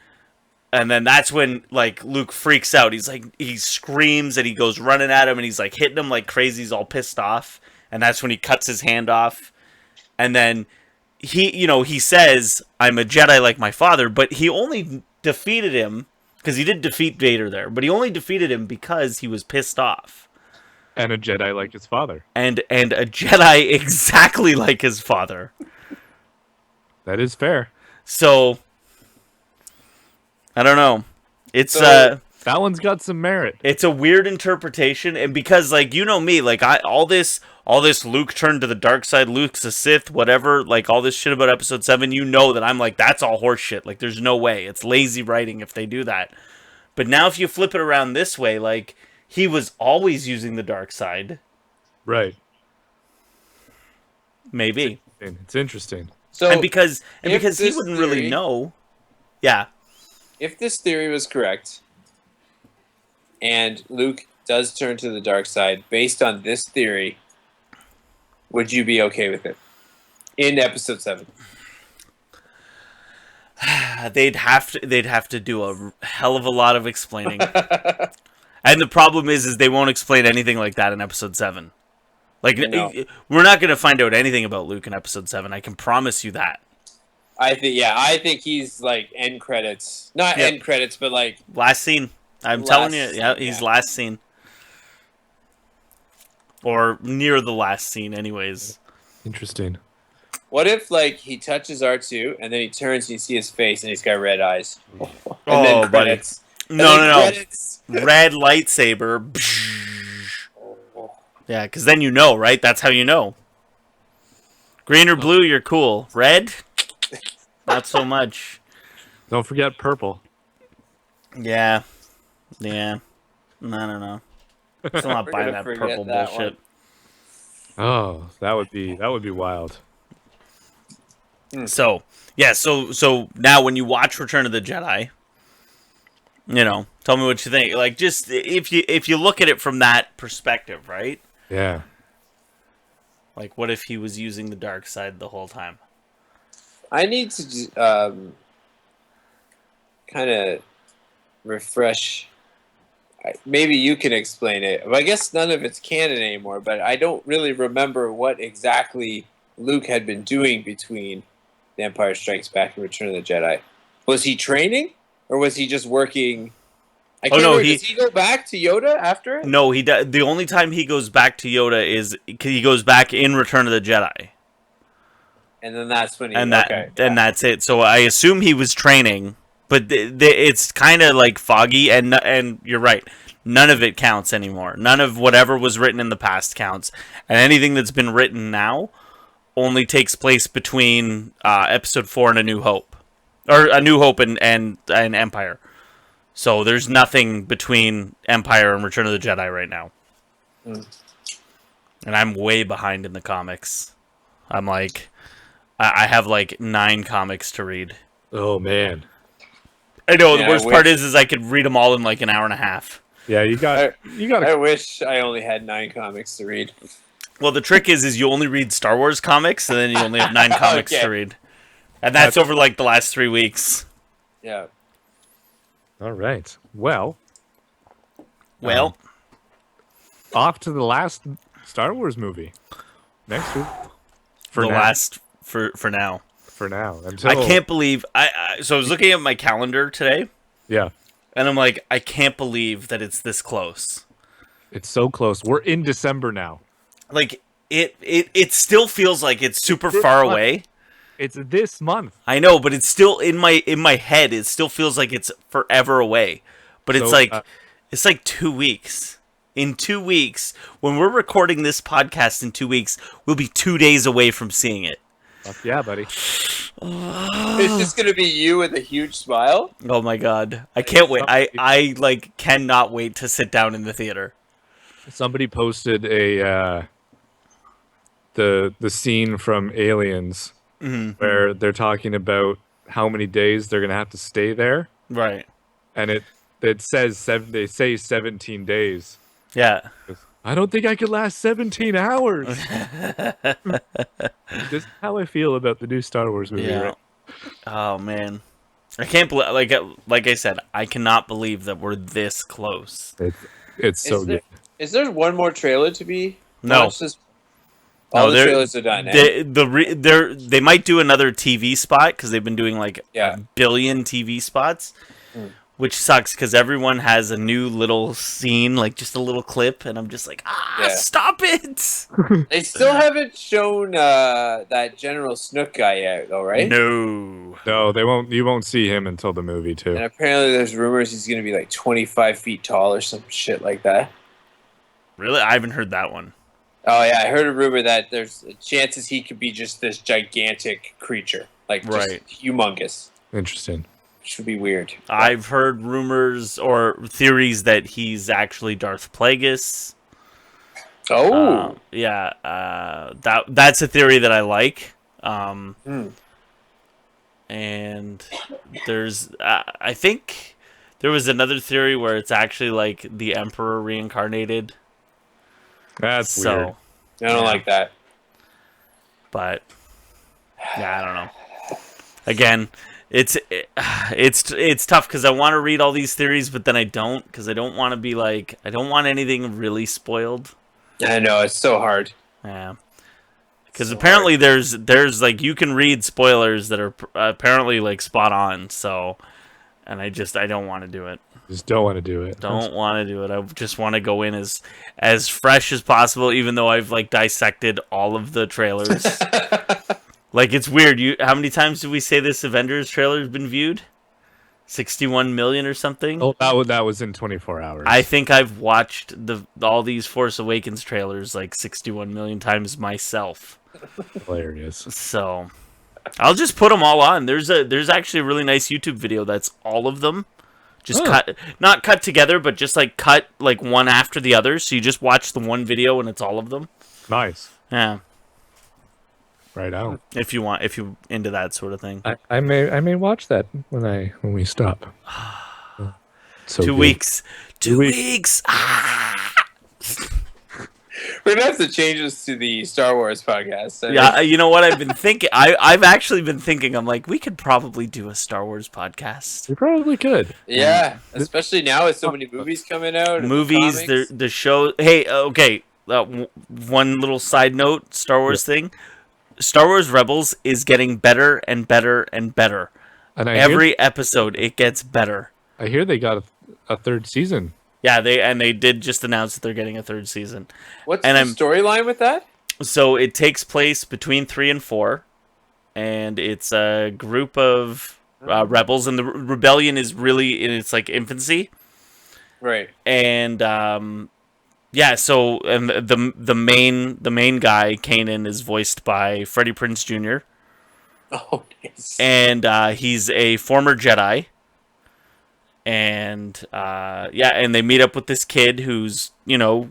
A: that's when like Luke freaks out. He's like, he screams and he goes running at him and he's like hitting him like crazy. He's all pissed off. And that's when he cuts his hand off. And then he says, "I'm a Jedi like my father," but he only defeated him because he did defeat Vader there, but he only defeated him because he was pissed off.
C: And a Jedi like his father.
A: And a Jedi exactly like his father.
C: That is fair.
A: So I don't know. It's
C: That one's got some merit.
A: it's a weird interpretation, and because like me, like all this Luke turned to the dark side, Luke's a Sith, whatever, like all this shit about Episode 7, that I'm like, that's all horse shit. Like there's no way. It's lazy writing if they do that. But now if you flip it around this way, like he was always using the dark side.
C: Right.
A: Maybe.
C: It's interesting.
B: So
A: And because he
B: this
A: wouldn't really
B: theory-
A: know. Yeah.
B: If this theory was correct, and Luke does turn to the dark side based on this theory, would you be okay with it in Episode 7?
A: They'd have to do a hell of a lot of explaining. And the problem is they won't explain anything like that in Episode 7. Like,
B: No.
A: we're not going to find out anything about Luke in Episode 7. I can promise you that.
B: I think he's like end credits, not
A: Yep.
B: end credits, but like
A: Last scene. I'm telling you,
B: Last
A: yeah,
B: scene,
A: he's
B: yeah.
A: last scene. Or near the last scene, anyways.
C: Interesting.
B: what if like he touches R2 and then he turns and you see his face and he's got red eyes, and
A: Oh,
B: then
A: buddy.
B: credits. And
A: No,
B: then
A: no.
B: credits.
A: Red lightsaber. Yeah, because then you know, right? That's how you know. Green or blue, you're cool. Red? Not so much.
C: Don't forget purple.
A: Yeah. I don't know. Still not
B: We're
A: buying
B: gonna
A: that
B: forget
A: purple
B: that
A: bullshit.
C: Oh, that would be wild.
A: So now when you watch Return of the Jedi, tell me what you think. Like, just if you look at it from that perspective, right?
C: Yeah.
A: Like, what if he was using the dark side the whole time?
B: I need to kind of refresh. Maybe you can explain it. I guess none of it's canon anymore, but I don't really remember what exactly Luke had been doing between The Empire Strikes Back and Return of the Jedi. Was he training, or was he just working? I can't remember. Does he go back to Yoda after it?
A: No, he does. The only time he goes back to Yoda is he goes back in Return of the Jedi.
B: And then that's when he...
A: And that's it. So I assume he was training, but it's kind of like foggy, and you're right. None of it counts anymore. None of whatever was written in the past counts. And anything that's been written now only takes place between Episode 4 and A New Hope. Or A New Hope and Empire. So there's nothing between Empire and Return of the Jedi right now. And I'm way behind in the comics. I'm like... I have like 9 comics to read.
C: Oh, man.
A: I know, the worst part is I could read them all in like an hour and a half.
C: Yeah, you got.
B: I wish I only had 9 comics to read.
A: Well, the trick is you only read Star Wars comics, and then you only have 9 comics to read. And that's over like the last 3 weeks.
B: Yeah.
C: All right. Well, off to the last Star Wars movie next week.
A: For now.
C: For now. Until...
A: I can't believe so I was looking at my calendar today.
C: Yeah.
A: And I'm like, I can't believe that it's this close.
C: It's so close. We're in December now.
A: Like it still feels like it's super far away.
C: It's this month.
A: I know, but it's still in my head. It still feels like it's forever away. But it's like 2 weeks. In 2 weeks, when we're recording this podcast in 2 weeks, we'll be 2 days away from seeing it.
C: Fuck yeah, buddy.
B: It's just gonna be you with a huge smile.
A: Oh my god. I can't wait. I like cannot wait to sit down in the theater.
C: Somebody posted the scene from Aliens where they're talking about how many days they're gonna have to stay there.
A: Right.
C: And it says they say 17 days.
A: Yeah.
C: I don't think I could last 17 hours. This is how I feel about the new Star Wars movie.
A: Yeah.
C: Right?
A: Oh man, I can't believe. Like I said, I cannot believe that we're this close.
C: It's so good.
B: Is there one more trailer to be?
A: No.
B: All the trailers are done.
A: They might do another TV spot because they've been doing like a billion TV spots. Which sucks because everyone has a new little scene, like just a little clip, and I'm just like, stop it!
B: They still haven't shown that General Snook guy yet, though, right?
C: No, they won't. You won't see him until the movie too.
B: And apparently, there's rumors he's going to be like 25 feet tall or some shit like that.
A: Really, I haven't heard that one.
B: Oh yeah, I heard a rumor that there's chances he could be just this gigantic creature, like just humongous.
C: Interesting.
B: Which would be weird.
A: I've heard rumors or theories that he's actually Darth Plagueis.
B: Oh,
A: that's a theory that I like. And there's, I think there was another theory where it's actually like the Emperor reincarnated.
C: That's weird.
B: I don't like that.
A: But yeah, I don't know. Again. It's tough because I want to read all these theories, but then I don't because I don't want to be like I don't want anything really spoiled.
B: I know it's so hard.
A: Yeah, because apparently there's like you can read spoilers that are apparently like spot on. So, and I don't want to do it.
C: Just don't want to do it.
A: Don't want to do it. I just want to go in as fresh as possible, even though I've like dissected all of the trailers. Like, it's weird. How many times did we say this Avengers trailer has been viewed? 61 million or something?
C: Oh, that was in 24 hours.
A: I think I've watched all these Force Awakens trailers like 61 million times myself.
C: Hilarious.
A: So, I'll just put them all on. There's actually a really nice YouTube video that's all of them. Just not cut together, but just like cut like one after the other. So you just watch the one video and it's all of them.
C: Nice.
A: Yeah.
C: Right out.
A: If you into that sort of thing.
C: I may watch that when we stop.
A: So 2 weeks. 2 weeks.
B: We're gonna have to change this to the Star Wars podcast. I
A: Yeah,
B: think.
A: you know what I've been thinking? I've actually been thinking. I'm like, we could probably do a Star Wars podcast.
C: We probably could.
B: Yeah, especially now with so many movies coming out. And
A: Movies,
B: comics.
A: the show. Hey, okay. One little side note, Star Wars thing. Star Wars Rebels is getting better and better and better.
C: And
A: Every episode, it gets better.
C: I hear they got a third season.
A: Yeah, they did just announce that they're getting a third season.
B: What's
A: and
B: the
A: I'm-
B: storyline with that?
A: So it takes place between 3 and 4, and it's a group of rebels, and the rebellion is really in its like infancy.
B: Right.
A: And yeah, so and the main guy, Kanan, is voiced by Freddie Prinze Jr.
B: Oh, nice.
A: and he's a former Jedi. And yeah, and they meet up with this kid who's got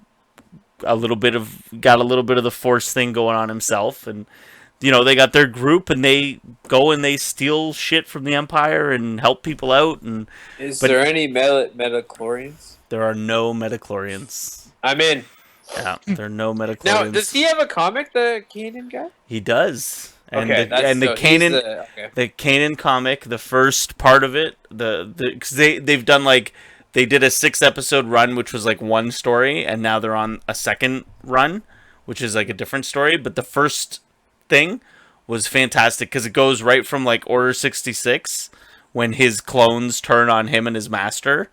A: a little bit of the Force thing going on himself, and they got their group, and they go and they steal shit from the Empire and help people out. And
B: Is
A: but-
B: there any metachlorians?
A: there are no metachlorians.
B: I'm in.
A: Yeah, there are no metachlorians.
B: Now, does he have a comic, the Kanan guy?
A: He does. And
B: Okay,
A: the
B: that's
A: and the
B: so he's
A: Kanan
B: okay.
A: the Kanan comic, the first part of it, cause they've done like they did a 6-episode run, which was like one story, and now they're on a second run, which is like a different story. But the first thing was fantastic because it goes right from like Order 66 when his clones turn on him and his master,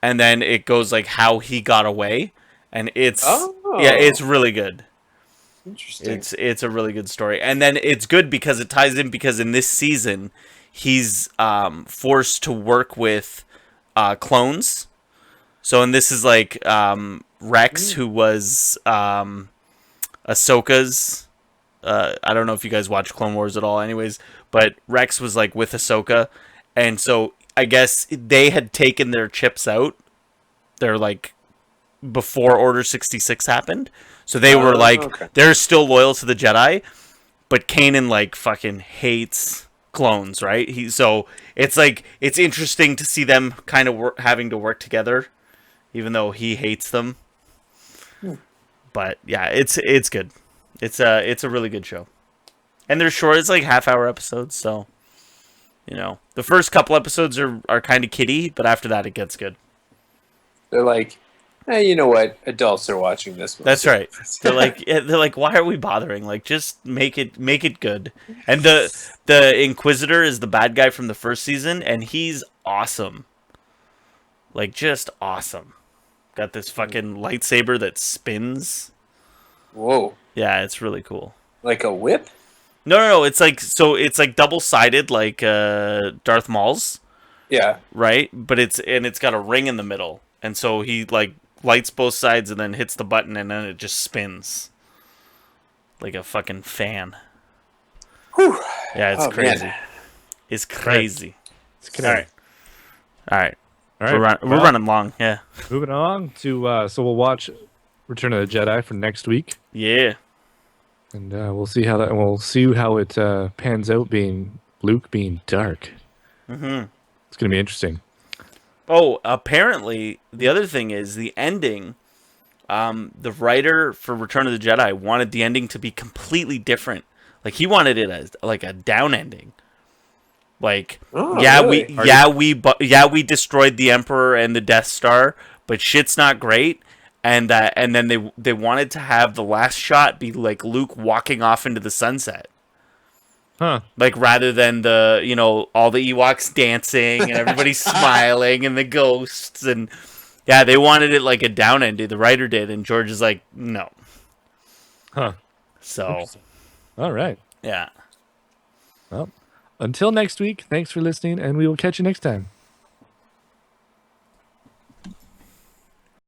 A: and then it goes like how he got away, and it's it's really good.
B: Interesting.
A: It's a really good story, and then it's good because it ties in because in this season he's forced to work with clones. So and this is like Rex, who was Ahsoka's. I don't know if you guys watch Clone Wars at all, anyways, but Rex was like with Ahsoka, and so I guess they had taken their chips out. They're like before Order 66 happened. So they were like,
B: okay.
A: they're still loyal to the Jedi, but Kanan like fucking hates clones, right? So it's like, it's interesting to see them kind of having to work together, even though he hates them. But yeah, it's good. It's a really good show. And they're short, it's like half-hour episodes, so, the first couple episodes are kind of kiddie, but after that it gets good.
B: They're like, hey, you know what? Adults are watching this one.
A: That's right. They're like, why are we bothering? Like, just make it good. And the Inquisitor is the bad guy from the first season, and he's awesome. Like, just awesome. Got this fucking lightsaber that spins.
B: Whoa.
A: Yeah, it's really cool.
B: Like a whip?
A: No. It's like double-sided, like Darth Maul's,
B: Yeah.
A: right? But it's got a ring in the middle, and so he like lights both sides and then hits the button and then it just spins like a fucking fan.
B: Whew.
A: Yeah, it's
B: Oh,
A: crazy.
B: man.
A: It's crazy.
C: It's
A: All right.
C: All right.
A: We're
C: well,
A: running long. Yeah.
C: Moving on to so we'll watch Return of the Jedi for next week,
A: Yeah.
C: and we'll see how it pans out. Being Luke being dark,
A: Mm-hmm.
C: it's gonna be interesting.
A: Oh, apparently the other thing is the ending. The writer for Return of the Jedi wanted the ending to be completely different. Like he wanted it as like a down ending. Like
B: really?
A: we destroyed the Emperor and the Death Star, but shit's not great. And then they wanted to have the last shot be like Luke walking off into the sunset.
C: Huh?
A: Like rather than the all the Ewoks dancing and everybody smiling and the ghosts and yeah, they wanted it like a down ending. The writer did, and George is like, no.
C: Huh?
A: So
C: All right.
A: yeah.
C: Well, until next week. Thanks for listening, and we will catch you next time.